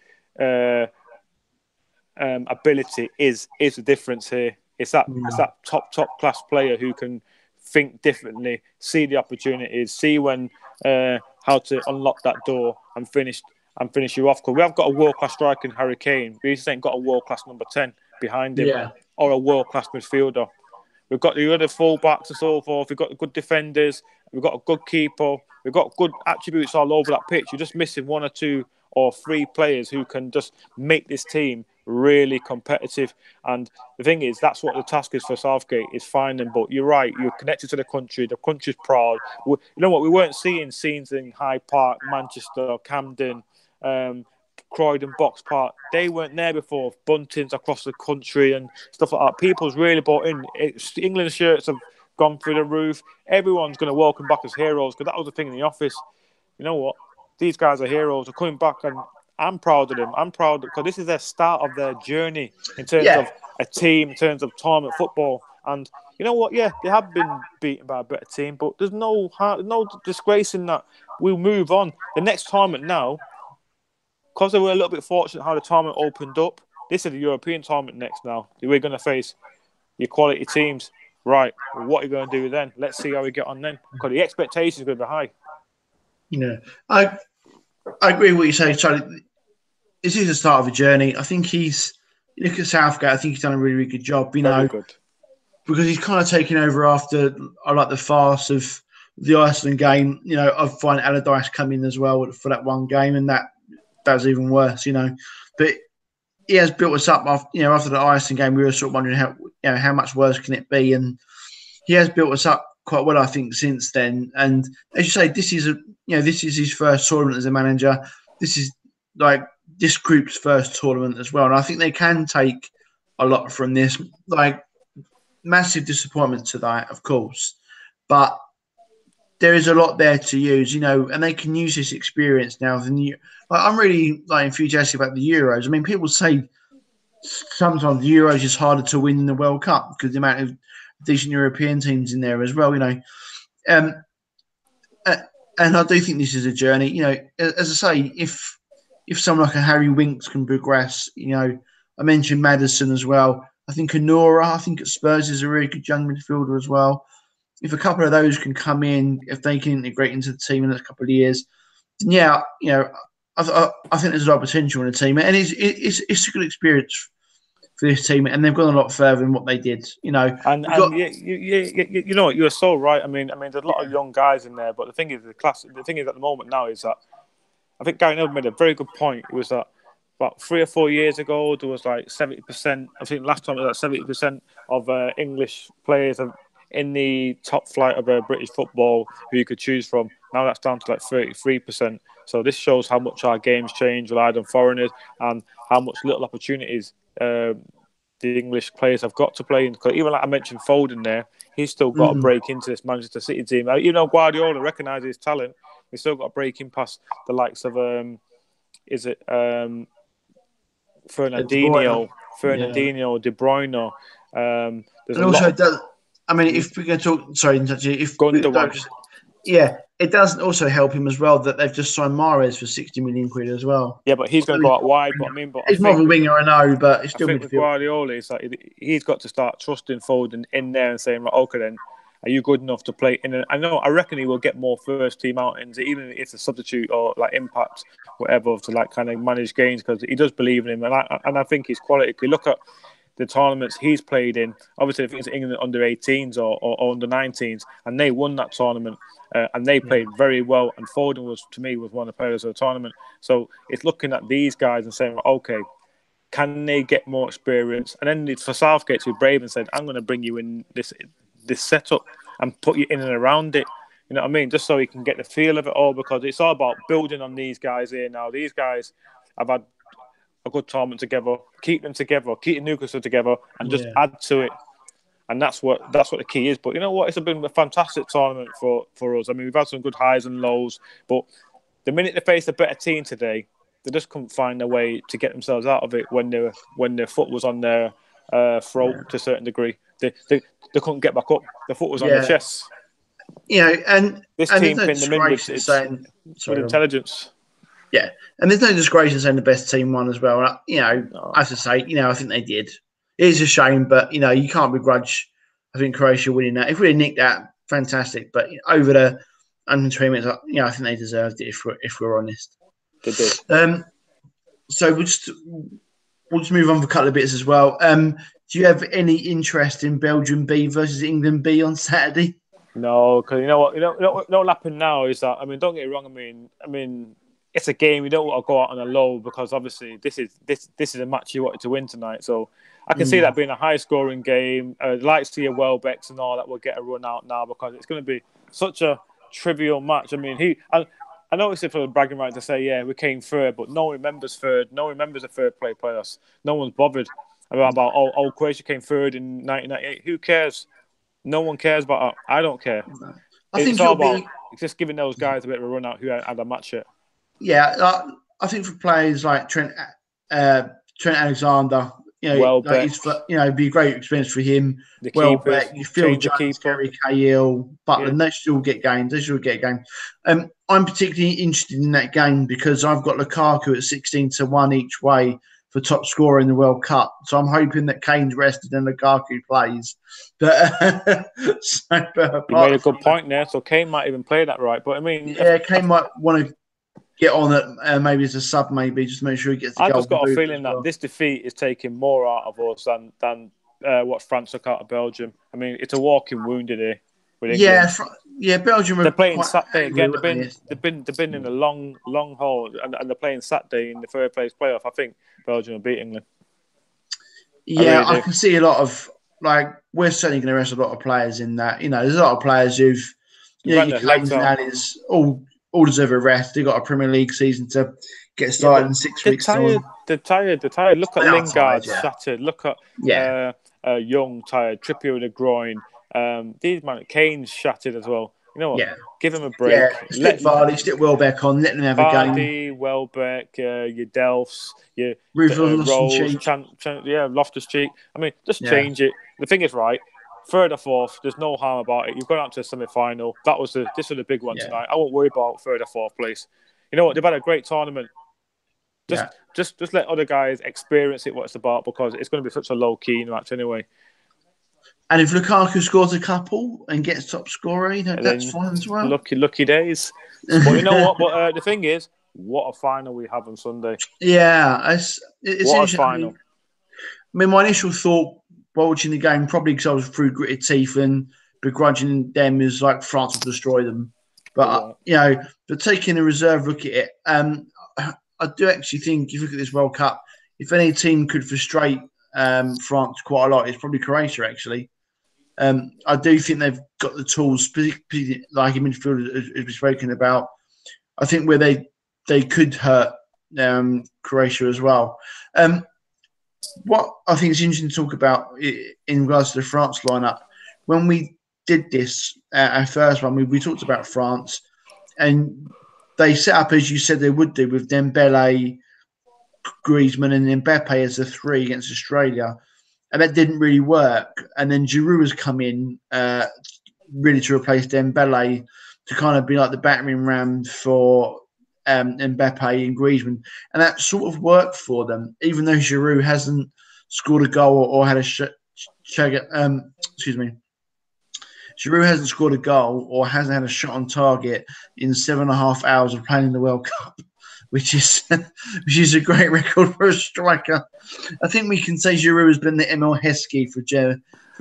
ability is the difference here. It's that top class player who can think differently, see the opportunities, see when how to unlock that door and finish you off. Because we have got a world class striker in Harry Kane. We just ain't got a world class number 10 behind him or a world class midfielder. We've got the other fullbacks and so forth. We've got good defenders. We've got a good keeper. We've got good attributes all over that pitch. You're just missing 1 or 2 or 3 players who can just make this team really competitive. And the thing is, that's what the task is for Southgate, is finding. But you're right, you're connected to the country. The country's proud. You know what? We weren't seeing scenes in Hyde Park, Manchester, Camden, Croydon, Box Park. They weren't there before. Buntings across the country and stuff like that. People's really bought in. England shirts have gone through the roof. Everyone's going to welcome back as heroes, because that was the thing in the office. You know what? These guys are heroes. They're coming back, and I'm proud of them. I'm proud because this is their start of their journey in terms of a team, in terms of tournament football. And you know what? Yeah, they have been beaten by a better team, but there's no disgrace in that. We'll move on. The next tournament now, because they were a little bit fortunate how the tournament opened up, this is the European tournament next now. We're going to face your quality teams. Right, what are you going to do then? Let's see how we get on then. Because the expectations are going to be high. Yeah, I agree with what you say, Charlie. This is the start of a journey. I think you look at Southgate, I think he's done a really, really good job, Very good. Because he's kind of taken over after, I like the farce of the Iceland game. You know, I find Allardyce come in as well for that one game, and that was even worse, But he has built us up after the Iceland game. We were sort of wondering how much worse can it be, and he has built us up quite well, I think, since then. And as you say, this is his first tournament as a manager. This is like this group's first tournament as well, and I think they can take a lot from this. Like, massive disappointment to that, of course, but there is a lot there to use, and they can use this experience now. I'm really enthusiastic about the Euros. I mean, people say sometimes the Euros is harder to win than the World Cup because the amount of decent European teams in there as well, and I do think this is a journey. As I say, if someone like a Harry Winks can progress, I mentioned Maddison as well. I think Honora, I think at Spurs is a really good young midfielder as well. If a couple of those can come in, if they can integrate into the team in the next couple of years, then I think there's a lot of potential in the team, and it's a good experience for this team, and they've gone a lot further than what they did. You know what, you're so right. I mean, there's a lot of young guys in there, but the thing is, the thing is at the moment now is that I think Gary Neville made a very good point. It was that about 3 or 4 years ago, there was like 70%. I think last time it was like 70% of English players in the top flight of British football who you could choose from. Now that's down to like 33%. So this shows how much our game's changed, relied on foreigners, and how much little opportunities the English players have got to play in. Because even like I mentioned Foden there, he's still got to break into this Manchester City team. Guardiola recognises his talent. He's still got to break in past the likes of Fernandinho, De Bruyne. There's and also, if we're going to talk, it doesn't also help him as well that they've just signed Mahrez for 60 million quid as well. Yeah, but he's going to go out wide. He's more of a winger, I know, but he's still midfield. With Guardiola, it's like he's got to start trusting Foden in there and saying, right, okay, then are you good enough to play in? I reckon he will get more first team outings, even if it's a substitute or like impact, whatever, to like kind of manage games, because he does believe in him, and I think his quality. If you look at the tournaments he's played in, obviously I think it's England under 18s or under 19s, and they won that tournament and they played very well. And Foden was one of the players of the tournament. So it's looking at these guys and saying, okay, can they get more experience? And then it's for Southgate to be brave and said, I'm going to bring you in this setup and put you in and around it. You know what I mean? Just so he can get the feel of it all, because it's all about building on these guys here now. These guys have had a good tournament together, keep them together, keep the nucleus together, and just add to it. And that's what the key is. But you know what? It's been a fantastic tournament for us. I mean, we've had some good highs and lows, but the minute they faced a better team today, they just couldn't find a way to get themselves out of it when their foot was on their throat to a certain degree. They couldn't get back up. The foot was on their chest. And this team pinned them in with intelligence. Yeah, and there's no disgrace in saying the best team won as well. As I say, I think they did. It is a shame, but you can't begrudge. I think Croatia winning that. If we nicked that, fantastic. But over the under 3 minutes, I think they deserved it. If we're honest, They did. So we'll just move on for a couple of bits as well. Do you have any interest in Belgium B versus England B on Saturday? No, because you know what? What happened now is that don't get me wrong. I mean, it's a game. You don't want to go out on a low because obviously this is a match you wanted to win tonight. So I can see that being a high scoring game. Likes to your Welbecks and all that will get a run out now because it's going to be such a trivial match. I mean, I know it's for the bragging right to say, yeah, we came third, but no one remembers third. No one remembers a third play playoffs. No one's bothered about Croatia came third in 1998. Who cares? No one cares about that. I don't care. I think it's all about just giving those guys a bit of a run out who had a match it. Yeah, I think for players like Trent Alexander, Welbeck, it'd be a great experience for him. The Welbeck, keepers, you Phil Jones, Gary Cahill, Butler, they should all get games. I'm particularly interested in that game because I've got Lukaku at 16-1 each way for top scorer in the World Cup. So I'm hoping that Kane's rested and Lukaku plays. But you made a good point there. So Kane might even play that right. But I mean, Kane might want to get on it, maybe as a sub, maybe just make sure he gets the goal. I've just got a feeling that this defeat is taking more out of us than what France took out of Belgium. I mean, it's a walking wound today. Yeah, Belgium. They're playing Saturday again. They've been in a long haul, and they're playing Saturday in the third place playoff. I think Belgium will beat England. Yeah, I can see a lot of we're certainly going to rest a lot of players in that. There's a lot of players who've your Kanes and Allies all deserve a rest. They've got a Premier League season to get started in 6 weeks. They're tired. Look at Lingard shattered. Look at Young tired. Trippier with a groin. Kane's shattered as well. You know what? Yeah. Give him a break. Yeah. Stick Vardy, stick Welbeck on. Let them have a game. Vardy, Welbeck, your Delphs, your Rolls, Loftus-Cheek. I mean, just change it. The thing is, right, third or fourth, there's no harm about it. You've gone out to the semi-final. This was the big one tonight. I won't worry about third or fourth place. You know what? They've had a great tournament. Just let other guys experience it, what it's about, because it's going to be such a low-key match anyway. And if Lukaku scores a couple and gets top scorer, that's fine as well. Lucky days. But you know what? But the thing is, what a final we have on Sunday. Yeah, it's what a final. I mean, my initial thought while watching the game, probably because I was through gritted teeth and begrudging them, is like France will destroy them. But but taking a reserve look at it, I do actually think if you look at this World Cup, if any team could frustrate France quite a lot, it's probably Croatia actually. I do think they've got the tools, like in midfield, as we've spoken about. I think where they could hurt Croatia as well. What I think is interesting to talk about in regards to the France lineup, when we did this, our first one, we talked about France, and they set up, as you said they would do, with Dembele, Griezmann and Mbappe as the three against Australia. And that didn't really work. And then Giroud has come in really to replace Dembele to kind of be like the battering ram for Mbappe and Griezmann. And that sort of worked for them, even though Giroud hasn't scored a goal or had a Giroud hasn't scored a goal or hasn't had a shot on target in 7.5 hours of playing in the World Cup, which is a great record for a striker. I think we can say Giroud has been the Emil Heskey for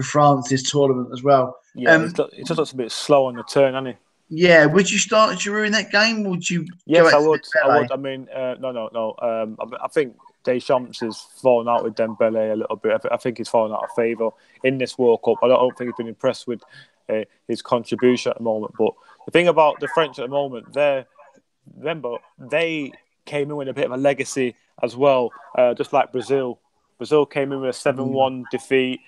France this tournament as well. Yeah, it just looks a bit slow on the turn, hasn't he? Yeah, would you start Giroud in that game? Would you? Yes, I would. I mean, no. I think Deschamps has fallen out with Dembele a little bit. I think he's fallen out of favour in this World Cup. I don't think he's been impressed with his contribution at the moment. But the thing about the French at the moment, they came in with a bit of a legacy as well, just like Brazil. Brazil came in with a 7-1 defeat.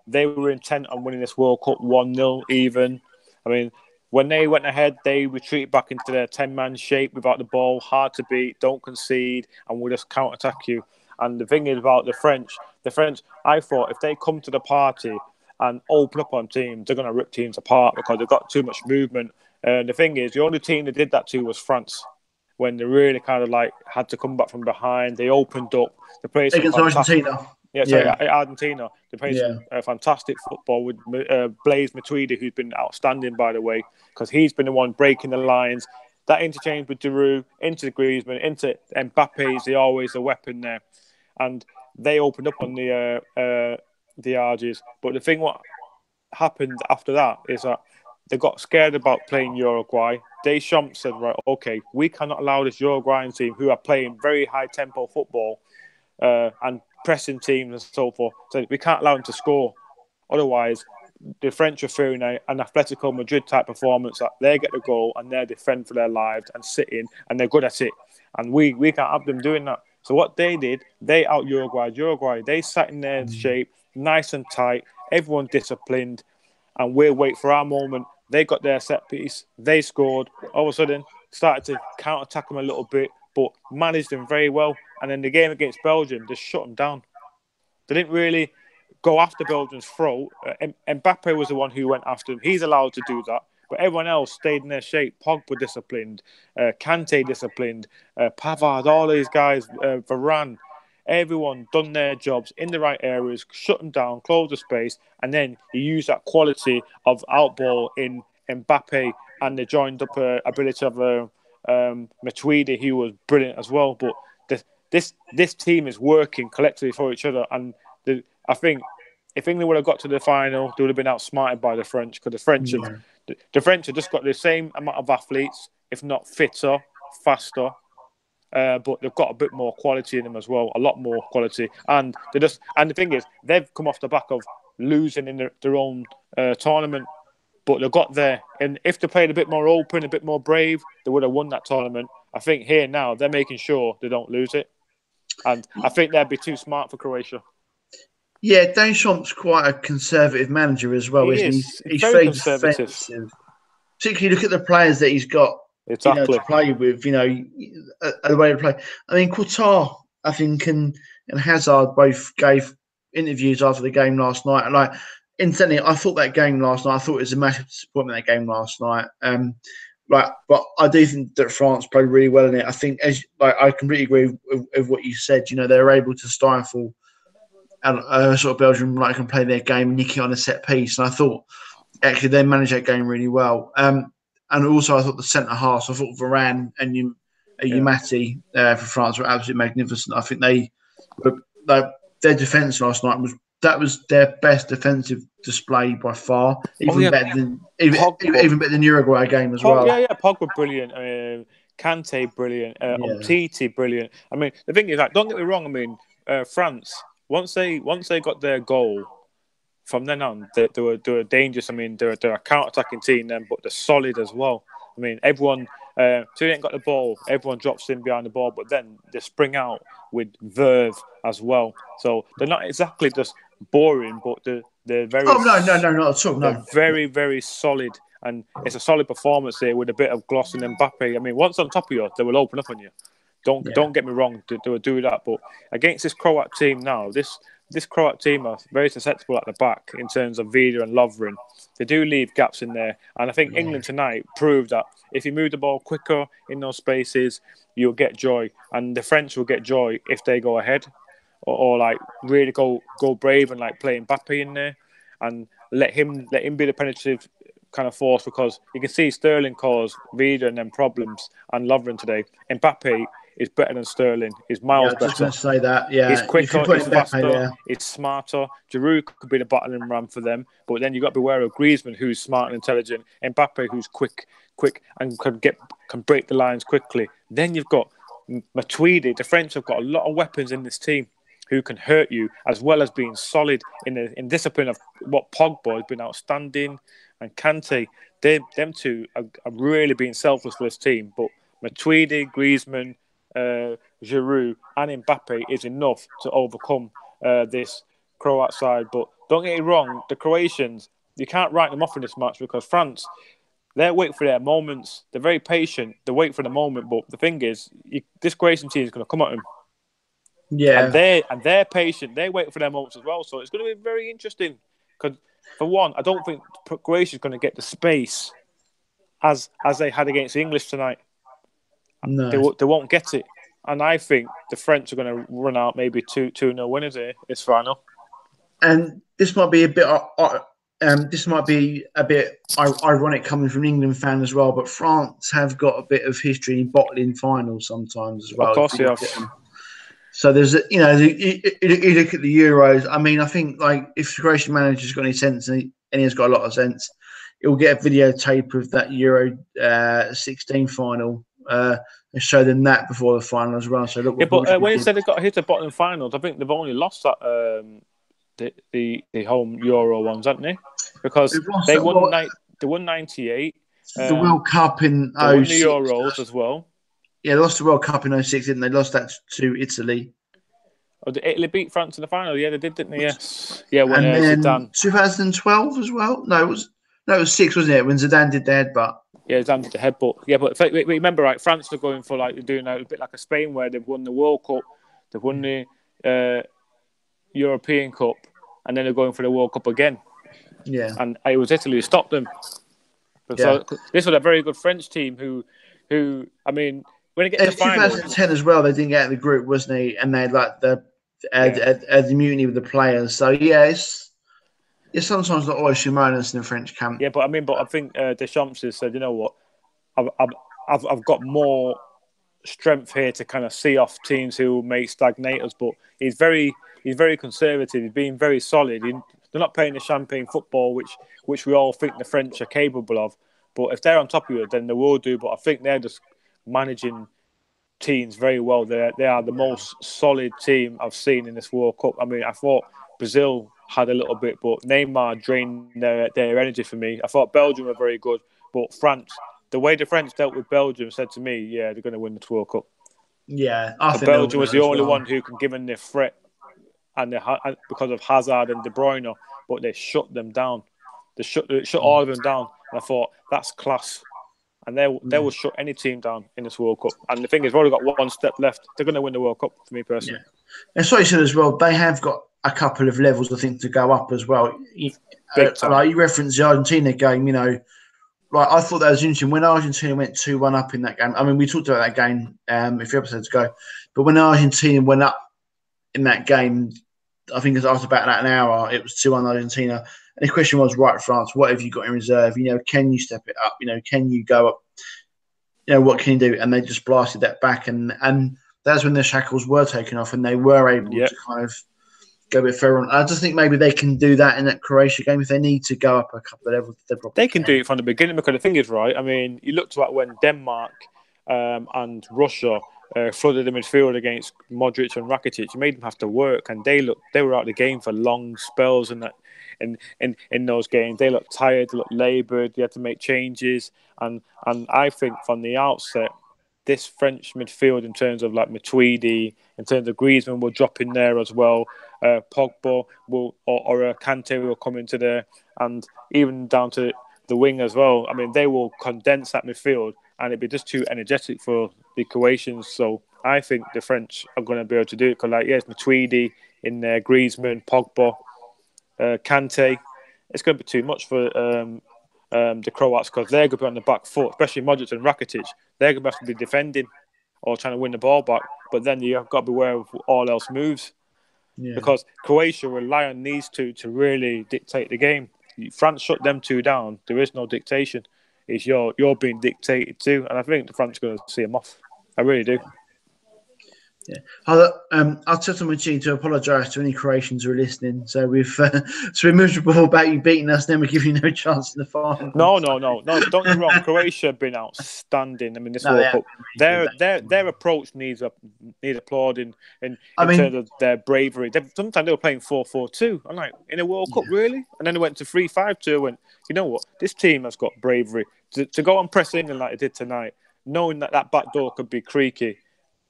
They were intent on winning this World Cup 1-0 even. I mean, when they went ahead, they retreated back into their 10-man shape without the ball, hard to beat, don't concede, and we'll just counter-attack you. And the thing is about the French, I thought if they come to the party and open up on teams, they're going to rip teams apart because they've got too much movement. And the thing is, the only team that did that to was France. When they really kind of had to come back from behind, they opened up. They played against Argentina. Yeah, sorry, Argentina. They played Yeah. some fantastic football with Blaise Matuidi, who's been outstanding, by the way, because he's been the one breaking the lines. That interchange with Giroud into Griezmann, into Mbappe is always a weapon there. And they opened up on the Argies. But the thing what happened after that is that they got scared about playing Uruguay. Deschamps said, right, okay, we cannot allow this Uruguayan team, who are playing very high-tempo football and pressing teams and so forth, so we can't allow them to score. Otherwise, the French are fearing an Atletico Madrid type performance that they get the goal and they defend for their lives and sit in, and they're good at it. And we can't have them doing that. So what they did, they out Uruguay. They sat in their shape, nice and tight, everyone disciplined, and we'll wait for our moment. They got their set piece, they scored. All of a sudden, started to counter-attack them a little bit, but managed them very well. And then the game against Belgium, just shut them down. They didn't really go after Belgium's throat. Mbappe was the one who went after him. He's allowed to do that. But everyone else stayed in their shape. Pogba disciplined, Kante disciplined, Pavard, all these guys, Varane. Everyone done their jobs in the right areas, shut them down, close the space, and then you use that quality of outball in Mbappe and the joined up ability of Matuidi, who was brilliant as well. But this team is working collectively for each other, and I think if England would have got to the final, they would have been outsmarted by the French, because the French have just got the same amount of athletes, if not fitter, faster. But they've got a bit more quality in them as well, a lot more quality. And the thing is, they've come off the back of losing in their own tournament, but they got there. And if they played a bit more open, a bit more brave, they would have won that tournament. I think here now, they're making sure they don't lose it. And I think they'd be too smart for Croatia. Yeah, Deschamps quite a conservative manager as well, isn't he? He's very conservative. Defensive. Particularly look at the players that he's got, to play with, the way to play. I mean, Qatar, I think, and Hazard both gave interviews after the game last night. And incidentally, I thought that game last night, I thought it was a massive disappointment, that game last night. But I do think that France played really well in it. I think, I completely agree with what you said. They're able to stifle sort of Belgium, can play their game, nick it on a set piece. And I thought actually they managed that game really well. And also I thought the centre halves, I thought Varane and Umati for France were absolutely magnificent. I think their defence last night was their best defensive display by far, even better than Uruguay game as well. Yeah, Pogba brilliant. Kante brilliant. Umtiti brilliant. I mean, the thing is, don't get me wrong. I mean, France, once they got their goal, from then on they were dangerous. I mean, they're a counter-attacking team then, but they're solid as well. I mean, everyone. So they ain't got the ball. Everyone drops in behind the ball, but then they spring out with verve as well. So they're not exactly just boring, but they're very. Oh no, not at all. No, they're very, very solid, and it's a solid performance here with a bit of gloss and Mbappe. I mean, once on top of you, they will open up on you. Don't get me wrong, they will do that. But against this Croat team now, this Croat team are very susceptible at the back in terms of Vida and Lovren. They do leave gaps in there, and I think England tonight proved that if you move the ball quicker in those spaces, you'll get joy, and the French will get joy if they go ahead, or really go brave and play Mbappe in there, and let him be the penetrative kind of force, because you can see Sterling caused Vida and them problems and Lovren today. Mbappe is better than Sterling. He's miles better. I was going to say that. Yeah, he's quicker, he's faster, he's smarter. Giroud could be the battling ram for them, but then you got to be aware of Griezmann, who's smart and intelligent. Mbappe, who's quick and can break the lines quickly. Then you've got Matuidi. The French have got a lot of weapons in this team who can hurt you, as well as being solid in discipline of what Pogba has been outstanding, and Kante. Them two are really being selfless for this team. But Matuidi, Griezmann, Giroud and Mbappe is enough to overcome this Croat side. But don't get me wrong, the Croatians, you can't write them off in this match, because France, they wait for their moments. They're very patient. They wait for the moment. But the thing is, this Croatian team is going to come at them. Yeah, and they're patient. They wait for their moments as well. So it's going to be very interesting. Because for one, I don't think Croatia is going to get the space as they had against the English tonight. No. They won't get it. And I think the French are going to run out maybe 2-0 winners here this final. And this might be a bit ironic coming from an England fan as well, but France have got a bit of history in bottling finals sometimes as well. Of course they have. So there's, you look at the Euros. I mean, I think like if the Croatian manager's got any sense, and he has got a lot of sense, he'll get a videotape of that Euro 16 final and show them that before the final as well. So look, but when he said they got hit at bottling finals, I think they've only lost that the home Euro ones, haven't they? Because they won 98. The World Cup in 06. They won the Euros as well. Yeah, they lost the World Cup in 06, didn't they? Lost that to Italy. Oh, did Italy beat France in the final? Yeah, they did, didn't they? Yes. Yeah, when then Zidane. 2012 as well? No, it was 6, wasn't it? When Zidane did the headbutt. Yeah, Zidane did the headbutt. Yeah, but remember, right? France are going for doing a bit like a Spain, where they've won the World Cup, they've won the European Cup, and then they're going for the World Cup again. Yeah. And it was Italy who stopped them. So this was a very good French team who I mean, when it gets to final, 2010 as well, they didn't get out of the group, wasn't he? And they had like the immunity with the players. So yeah, it's sometimes not always humorous in the French camp. Yeah, but I think Deschamps has said, you know what, I've got more strength here to kind of see off teams who may stagnate us. But he's very conservative. He's being very solid. They're not playing the champagne football, which we all think the French are capable of. But if they're on top of it, then they will do. But I think they're just managing teams very well. They are the most solid team I've seen in this World Cup. I mean, I thought Brazil had a little bit, but Neymar drained their energy for me. I thought Belgium were very good, but France, the way the French dealt with Belgium said to me, yeah, they're going to win the World Cup. Yeah, I think Belgium was the only one who can give them the threat, and because of Hazard and De Bruyne, but they shut them down. They shut all of them down. And I thought, that's class. And they will shut any team down in this World Cup. And the thing is, we've only got one step left. They're going to win the World Cup, for me personally. Yeah. And so you said as well, they have got a couple of levels, I think, to go up as well. Like you referenced the Argentina game, like I thought that was interesting. When Argentina went 2-1 up in that game, I mean, we talked about that game a few episodes ago, but when Argentina went up in that game, I think it was after about an hour, it was 2-1 Argentina. And the question was, right, France, what have you got in reserve? Can you step it up? Can you go up? What can you do? And they just blasted that back. And that's when the shackles were taken off and they were able to kind of go a bit further on. I just think maybe they can do that in that Croatia game. If they need to go up a couple of levels, they can do it from the beginning, because the thing is, right, I mean, you looked at when Denmark and Russia flooded the midfield against Modric and Rakitic. You made them have to work, and they were out of the game for long spells and that. In those games, they looked tired, they looked laboured. They had to make changes, and I think from the outset, this French midfield, in terms of like Matuidi, in terms of Griezmann, will drop in there as well. Pogba will or Kante will come into there, and even down to the wing as well. I mean, they will condense that midfield, and it'd be just too energetic for the Croatians. So I think the French are going to be able to do it. Because it's Matuidi in there, Griezmann, Pogba. Kante, it's going to be too much for the Croats, because they're going to be on the back foot, especially Modric and Rakitic. They're going to have to be defending or trying to win the ball back. But then you've got to be aware of all else moves, because Croatia rely on these two to really dictate the game. France shut them two down. There is no dictation. It's you're being dictated to, and I think the France are going to see them off. I really do. Yeah, I'll tell someone to apologise to any Croatians who are listening. So we're miserable about you beating us, then we give you no chance in the final. No. Don't get me wrong. Croatia have been outstanding. I mean, this World Cup, their approach needs applauding in terms of their bravery. Sometimes they were playing 4-4-2. I'm like, in a World Cup, really? And then they went to 3-5-2. Went, you know what? This team has got bravery to go and press England like they did tonight, knowing that back door could be creaky.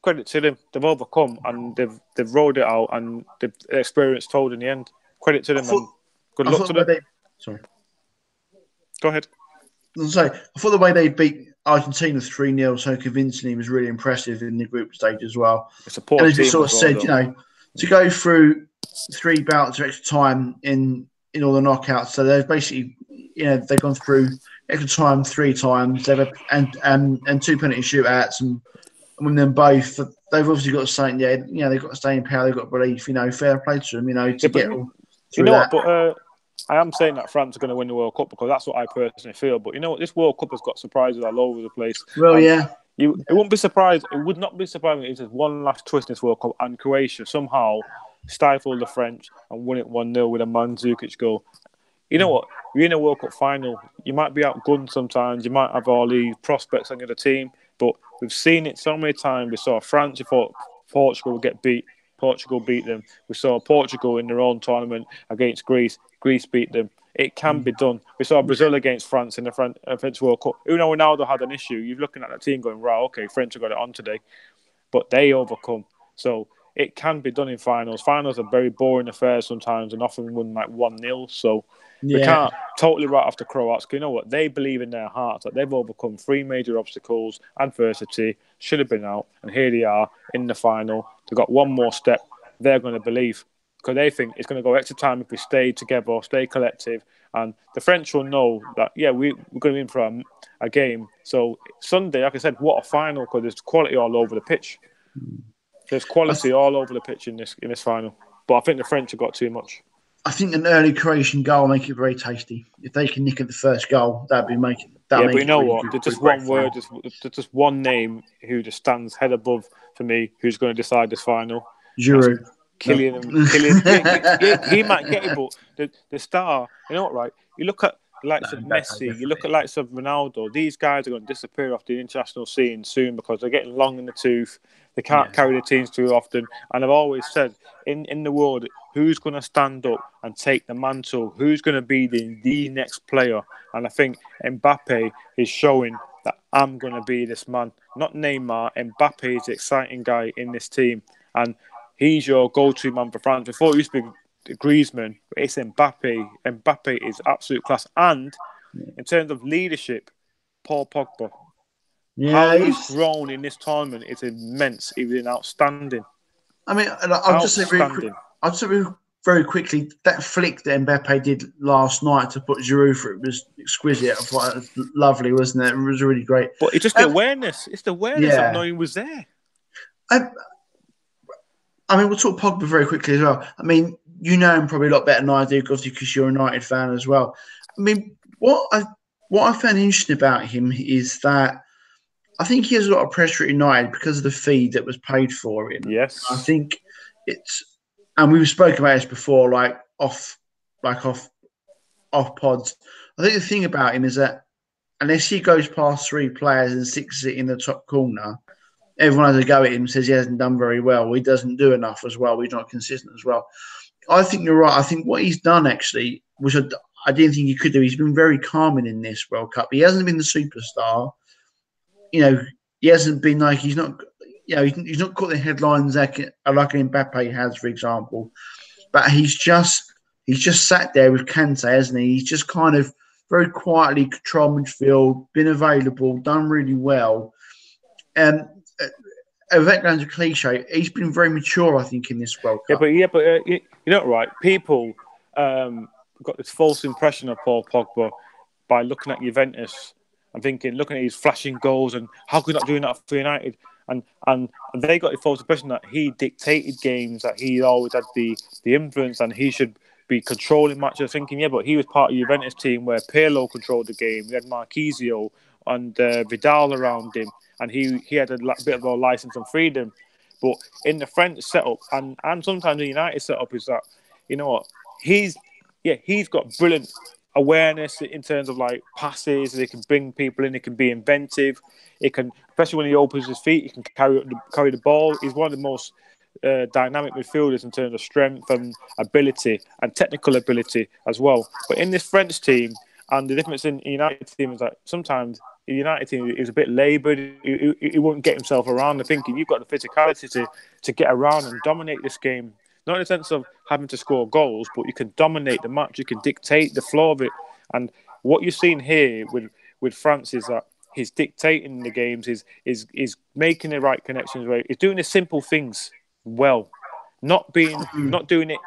Credit to them. They've overcome and they've rolled it out, and the experience told in the end. Credit to them and good luck to them. Sorry. Go ahead. I thought the way they beat Argentina 3-0 so convincingly was really impressive in the group stage as well. It's a poor team. And as you sort of said, to go through 3 bouts of extra time in all the knockouts. So they've basically, they've gone through extra time 3 times. They've and 2 penalty shootouts and among them both. They've obviously got something. Yeah, they've got staying power. They've got belief. Fair play to them. To Yeah, get but all you through know what? that. But I am saying that France are going to win the World Cup because that's what I personally feel. But you know what? This World Cup has got surprises all over the place, Well, and yeah, it wouldn't be surprised. It would not be surprising if there's one last twist in this World Cup and Croatia somehow stifle the French and win it 1-0 with a Mandzukic goal. You know what? You're in a World Cup final. You might be outgunned sometimes. You might have all these prospects on your team, but we've seen it so many times. We saw France. We thought Portugal would get beat. Portugal beat them. We saw Portugal in their own tournament against Greece. Greece beat them. It can be done. We saw Brazil against France in the French World Cup. Ronaldo had an issue. You're looking at that team going, right, okay, French have got it on today, but they overcome. So it can be done in finals. Finals are very boring affairs sometimes and often won like 1-0. So we yeah, can't totally write off the Croats. You know what? They believe in their hearts that they've overcome 3 major obstacles, adversity, should have been out, and here they are in the final. They've got one more step. They're going to believe because they think it's going to go extra time if we stay together, stay collective. And the French will know that, yeah, we're going to be in for a game. So Sunday, like I said, what a final because there's quality all over the pitch. There's quality all over the pitch in this final. But I think the French have got too much. I think an early Croatian goal will make it very tasty. If they can nick at the first goal, that'll make Yeah, but you it know really what? good. There's just Great one fun. word, there's just one name who just stands head above for me, who's going to decide this final. That's Giroud. No. Killian. Yeah, he might get it, but the star, you know what, right? You look at the likes of Messi, you look at the likes of Ronaldo, these guys are going to disappear off the international scene soon because they're getting long in the tooth. They can't carry the teams too often. And I've always said, in the world, who's going to stand up and take the mantle? Who's going to be the next player? And I think Mbappe is showing that I'm going to be this man. Not Neymar. Mbappe is the exciting guy in this team. And he's your go-to man for France. Before it used to be Griezmann, but it's Mbappe. Mbappe is absolute class. And in terms of leadership, Paul Pogba. Yeah, How he's grown in this tournament is immense. He's been outstanding. I mean, I'll just say very quick. Outstanding. I'll just say very quickly that flick that Mbappe did last night to put Giroud through was exquisite. I thought it was lovely, wasn't it? It was really great. But it's just the awareness. It's the awareness of knowing he was there. I mean, we'll talk Pogba very quickly as well. I mean, you know him probably a lot better than I do, obviously, because you're a United fan as well. I mean, what I found interesting about him is that I think he has a lot of pressure at United because of the fee that was paid for him. Yes. I think and we've spoken about this before, off pods. I think the thing about him is that unless he goes past 3 players and sticks it in the top corner, everyone has a go at him and says he hasn't done very well. He doesn't do enough as well. He's not consistent as well. I think you're right. I think what he's done actually, which I didn't think he could do, he's been very calming in this World Cup. He hasn't been the superstar. He hasn't been like he's not caught the headlines like Mbappe has, for example. But he's just sat there with Kante, hasn't he? He's just kind of very quietly controlled midfield, been available, done really well. That sounds a cliche. He's been very mature, I think, in this World Cup. But you know, right? People got this false impression of Paul Pogba by looking at Juventus and looking at his flashing goals and how could he not doing that for United? And they got the false impression that he dictated games, that he always had the influence and he should be controlling matches. Thinking, but he was part of the Juventus team where Pirlo controlled the game. We had Marquisio and Vidal around him, and he had a bit of a license and freedom. But in the French setup and sometimes the United setup is that, you know what, he's got brilliant awareness in terms of like passes. He can bring people in. He can be inventive. It can, especially when he opens his feet, he can carry the ball. He's one of the most dynamic midfielders in terms of strength and ability and technical ability as well. But in this French team, and the difference in the United team is that sometimes the United team is a bit laboured. He won't get himself around. I'm thinking you've got the physicality to get around and dominate this game. Not in the sense of having to score goals, but you can dominate the match. You can dictate the flow of it. And what you're seeing here with France is that he's dictating the games. He's making the right connections. Right? He's doing the simple things well, not doing it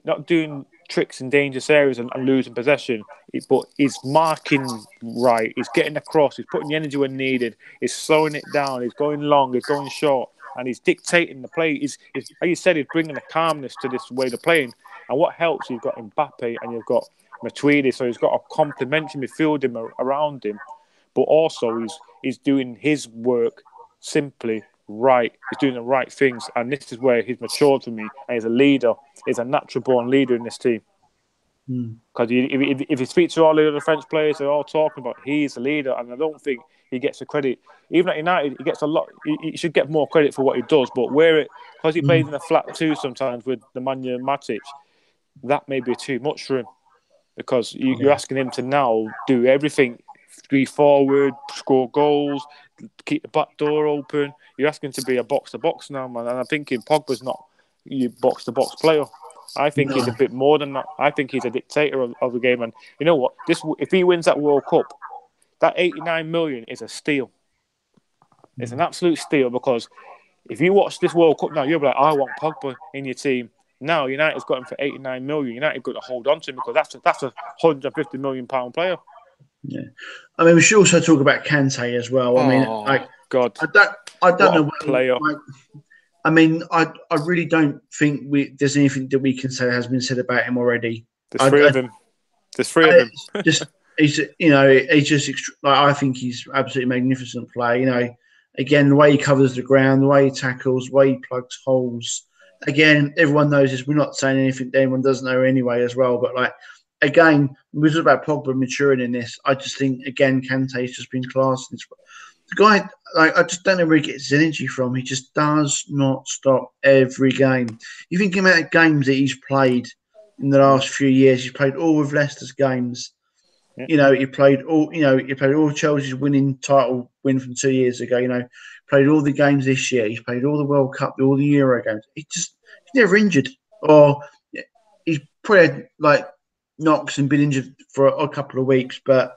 not doing tricks in dangerous areas and losing possession. But he's marking right. He's getting across. He's putting the energy when needed. He's slowing it down. He's going long. He's going short. And he's dictating the play. He's like you said, he's bringing a calmness to this way of playing. And what helps, you've got Mbappe and you've got Matuidi. So he's got a complementary midfield around him. But also he's doing his work simply right. He's doing the right things. And this is where he's matured for me. And he's a leader. He's a natural-born leader in this team. Because if you speak to all the other French players, they're all talking about he's a leader. And I don't think he gets the credit. Even at United, he gets a lot. He should get more credit for what he does. But because he plays in a flat two sometimes with Nemanja Matic, that may be too much for him. Because you're asking him to now do everything. Be forward, score goals, keep the back door open. You're asking to be a box-to-box now, man. And I'm thinking Pogba's not your box-to-box player. I think he's a bit more than that. I think he's a dictator of the game. And you know what? If he wins that World Cup, that 89 million is a steal. It's an absolute steal because if you watch this World Cup now, you'll be like, I want Pogba in your team. Now United's got him for 89 million. United got to hold on to him because that's a £150 million player. Yeah, I mean, we should also talk about Kante as well. I mean, God, I don't know what player. I mean, I really don't think there's anything that we can say has been said about him already. There's three of him. He's just like, I think he's absolutely magnificent player. Again, the way he covers the ground, the way he tackles, the way he plugs holes. Again, everyone knows this. We're not saying anything that anyone doesn't know anyway as well. But again, we talk about Pogba maturing in this. I just think again, Kante's just been class. The guy, I just don't know where he gets his energy from. He just does not stop every game. You think about the games that he's played in the last few years. He's played all of Leicester's games. Yeah. He played all Chelsea's winning title win from 2 years ago. Played all the games this year. He's played all the World Cup, all the Euro games. He's never injured, or he's probably had knocks and been injured for a couple of weeks, but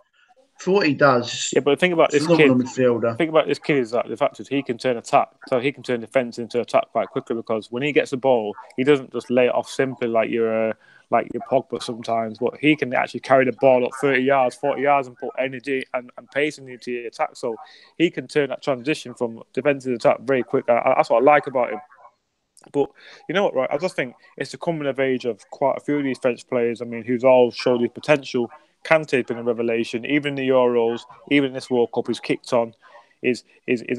for what he does, but the thing about this kid, midfielder. Think about this kid is that the fact is he can turn defense into attack quite quickly because when he gets the ball, he doesn't just lay it off simply like your Pogba sometimes, but he can actually carry the ball up 30 yards, 40 yards and put energy and pace into the attack. So he can turn that transition from defense to attack very quick. That's what I like about him. But you know what, right? I just think it's the coming of age of quite a few of these French players. I mean, who's all showed his potential. Kante's been a revelation. Even in the Euros, even in this World Cup, he's kicked on. Is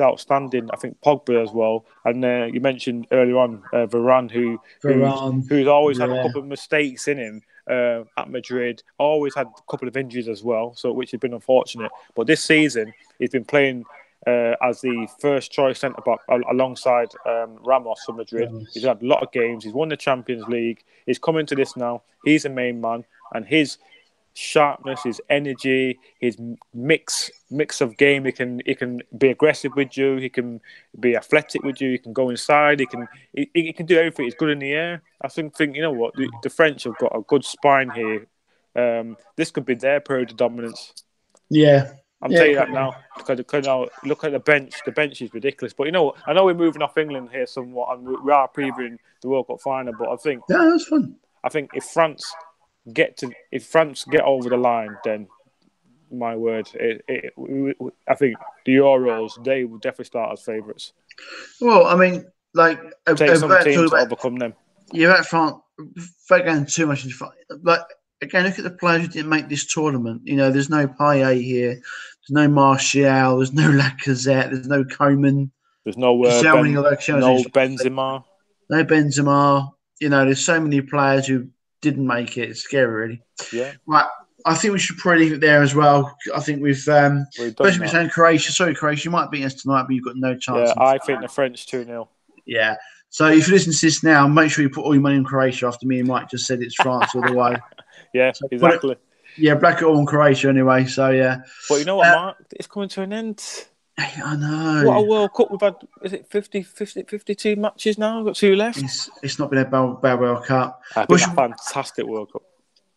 outstanding. I think Pogba as well. And you mentioned earlier on Varane, who's always had a couple of mistakes in him at Madrid. Always had a couple of injuries as well, so which has been unfortunate. But this season, he's been playing as the first choice centre back alongside Ramos for Madrid. He's had a lot of games. He's won the Champions League. He's coming to this now. He's a main man, and his sharpness, his energy, his mix of game. He can be aggressive with you. He can be athletic with you. He can go inside. He can do everything. He's good in the air. I think you know what, the French have got a good spine here. This could be their period of dominance. Yeah. I'm telling you that now because now look at the bench. The bench is ridiculous. But you know what? I know we're moving off England here somewhat, and we are previewing the World Cup final. But I think that's fun. I think if France get over the line, then my word, I think the Euros, they will definitely start as favourites. Well, I mean, take some teams to overcome them. Yeah, that France. Without going too much into again, look at the players who didn't make this tournament. There's no Payet here. There's no Martial. There's no Lacazette. There's no Coman. There's no Benzema. No Benzema. There's so many players who didn't make it. It's scary, really. Yeah. Right. I think we should probably leave it there as well. I think we've especially saying Croatia. Sorry, Croatia, you might beat us tonight, but you've got no chance. Yeah, I think the French 2-0. Yeah. So if you listen to this now, make sure you put all your money in Croatia after me and Mike just said it's France all the way. Yeah, so exactly. Black it all on Croatia anyway. So yeah. But you know what, Mark? It's coming to an end. I know. What a World Cup we've had. Is it 52 matches now? We've got 2 left. It's not been a bad World Cup. It's been a fantastic World Cup.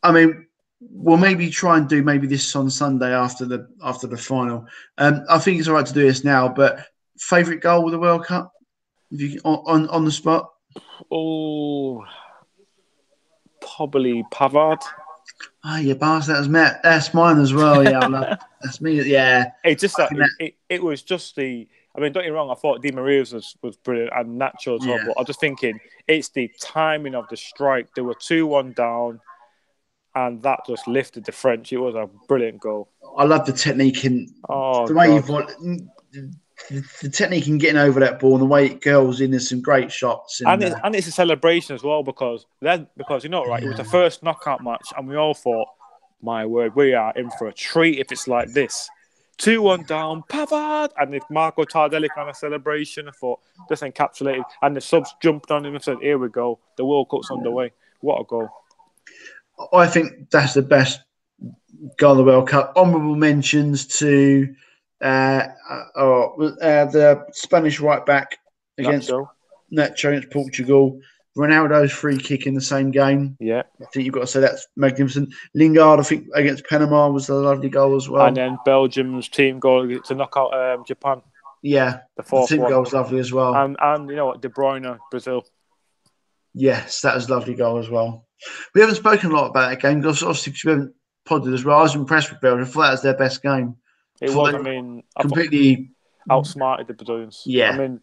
I mean, we'll maybe try and do this on Sunday after the final. I think it's all right to do this now. But favourite goal with the World Cup, if you on the spot. Oh, probably Pavard. Oh, you bastard. That's mine as well. Yeah, that's me. Yeah. It's just that it was just the. I mean, don't get me wrong. I thought Di Maria's was brilliant and Nacho as well. But I'm just thinking it's the timing of the strike. They were 2-1 down, and that just lifted the French. It was a brilliant goal. I love the technique and the way the technique in getting over that ball and the way it curls in. There's some great shots. And it's a celebration as well because you know, right? It was the first knockout match, and we all thought, my word, we are in for a treat if it's like this. 2-1 down, Pavard, and if Marco Tardelli kind of celebration, I thought just encapsulated, and the subs jumped on him and said, "Here we go, the World Cup's underway." What a goal! I think that's the best goal of the World Cup. Honourable mentions to the Spanish right back against Nacho against Portugal. Ronaldo's free kick in the same game. Yeah. I think you've got to say that's magnificent. Lingard, I think, against Panama was a lovely goal as well. And then Belgium's team goal to knock out Japan. Yeah. The fourth team one. goal was lovely as well. And you know what? De Bruyne, Brazil. Yes, that was a lovely goal as well. We haven't spoken a lot about that game because obviously we haven't podded as well. I was impressed with Belgium. I thought that was their best game. It was, I mean... completely... outsmarted the Brazilians. Yeah. I mean,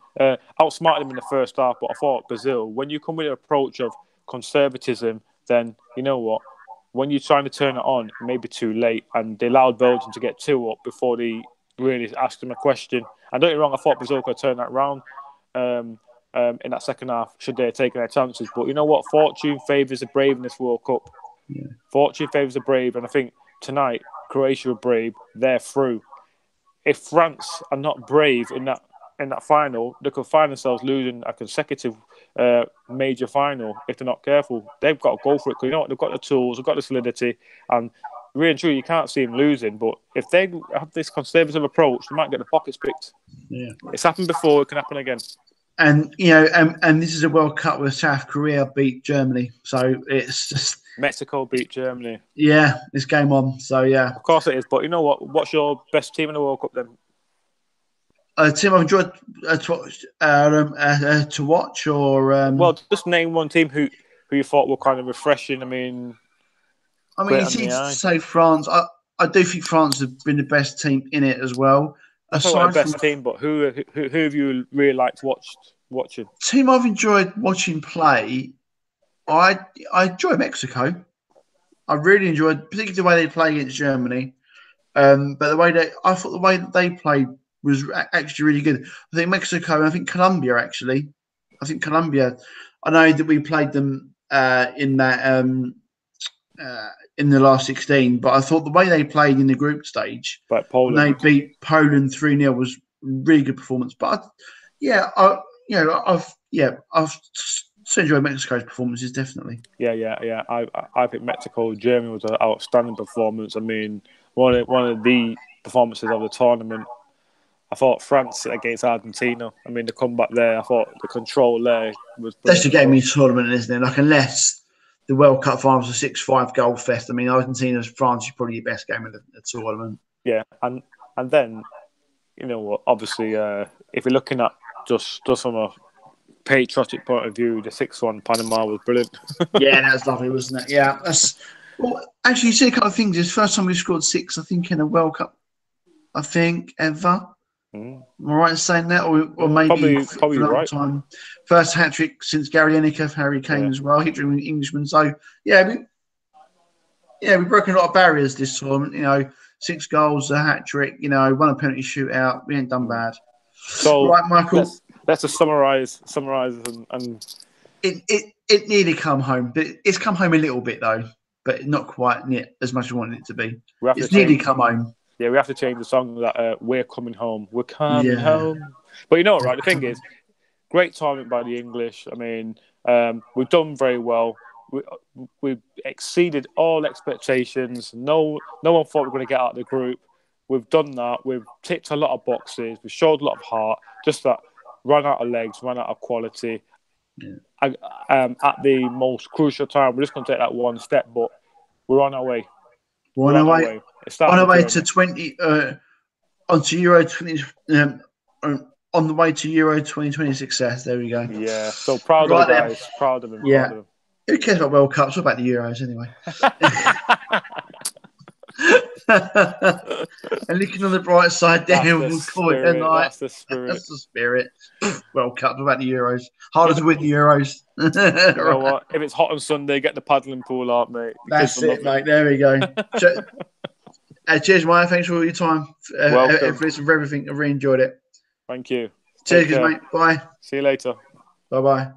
outsmarted them in the first half, but I thought Brazil, when you come with an approach of conservatism, then you know what? When you're trying to turn it on, it may be too late. And they allowed Belgium to get 2 up before they really asked them a question. And don't get me wrong, I thought Brazil could turn that around in that second half, should they have taken their chances. But you know what? Fortune favours the brave in this World Cup. Yeah. Fortune favours the brave. And I think tonight, Croatia were brave. They're through. If France are not brave in that final, they could find themselves losing a consecutive major final if they're not careful. They've got to go for it because you know what? They've got the tools, they've got the solidity, and really and truly, you can't see them losing. But if they have this conservative approach, they might get the pockets picked. Yeah, it's happened before; it can happen again. And you know, and this is a World Cup where South Korea beat Germany, so it's just. Mexico beat Germany. Yeah, it's game on. So, yeah. Of course it is. But you know what? What's your best team in the World Cup then? Team I've enjoyed to watch or... Well, just name one team who you thought were kind of refreshing. I mean, it's easy to say France. I do think France have been the best team in it as well. Aside the best team, but who have you really liked watching? Team I've enjoyed watching play... I enjoy Mexico. I really enjoyed, particularly the way they play against Germany. But I thought the way that they played was actually really good. I think Mexico and I think Colombia actually. I know that we played them in that in the last 16, but I thought the way they played in the group stage, like Poland, when they beat Poland 3-0 was a really good performance. But I've enjoyed Mexico's performances, definitely. Yeah. I think Mexico, Germany was an outstanding performance. I mean, one of the performances of the tournament. I thought France against Argentina. I mean, the comeback there. I thought the control there was. That's the game in tournament, isn't it? Like, unless the World Cup finals are 6-5 goal fest. I mean, Argentina's France is probably the best game of the tournament. Yeah, and then, you know what? Obviously, if you're looking at just from a patriotic point of view, the 6-1 Panama was brilliant. Yeah, that was lovely, wasn't it? Yeah, actually, you see a couple of things. It's the first time we scored 6, I think, in a World Cup. I think ever. Am I right in saying that, or maybe probably right. Time. First hat trick since Gary Lineker, Harry Kane as well. Hit with Englishman. So we've broken a lot of barriers this tournament. You know, 6 goals, a hat trick. You know, 1 penalty shootout. We ain't done bad. So right, Michael. Let's just summarise and it nearly come home, but it's come home a little bit though, but not quite as much as I wanted it to be. It's nearly come home. Yeah, we have to change the song that we're coming home. We're coming home. But you know what, right? The thing is, great tournament by the English. I mean, we've done very well. We've exceeded all expectations. No one thought we were going to get out of the group. We've done that. We've ticked a lot of boxes. We've showed a lot of heart. Just that run out of legs, run out of quality. Yeah. At the most crucial time, we're just going to take that one step, but we're on our way. We're on our way to 20 onto Euro 20 on the way to Euro 2020 success. There we go. Yeah, so proud of the guys. Proud of them. Yeah. Proud of them. Who cares about World Cups? What about the Euros anyway? And looking on the bright side, Daniel will call it a night. That's the spirit. That's the spirit. World Cup. What about the Euros? Harder to win the Euros. You know what? If it's hot on Sunday, get the paddling pool out, mate. That's it, mate. There we go. Cheers, Maya. Thanks for all your time. For everything. I really enjoyed it. Thank you. Cheers, mate. Bye. See you later. Bye-bye.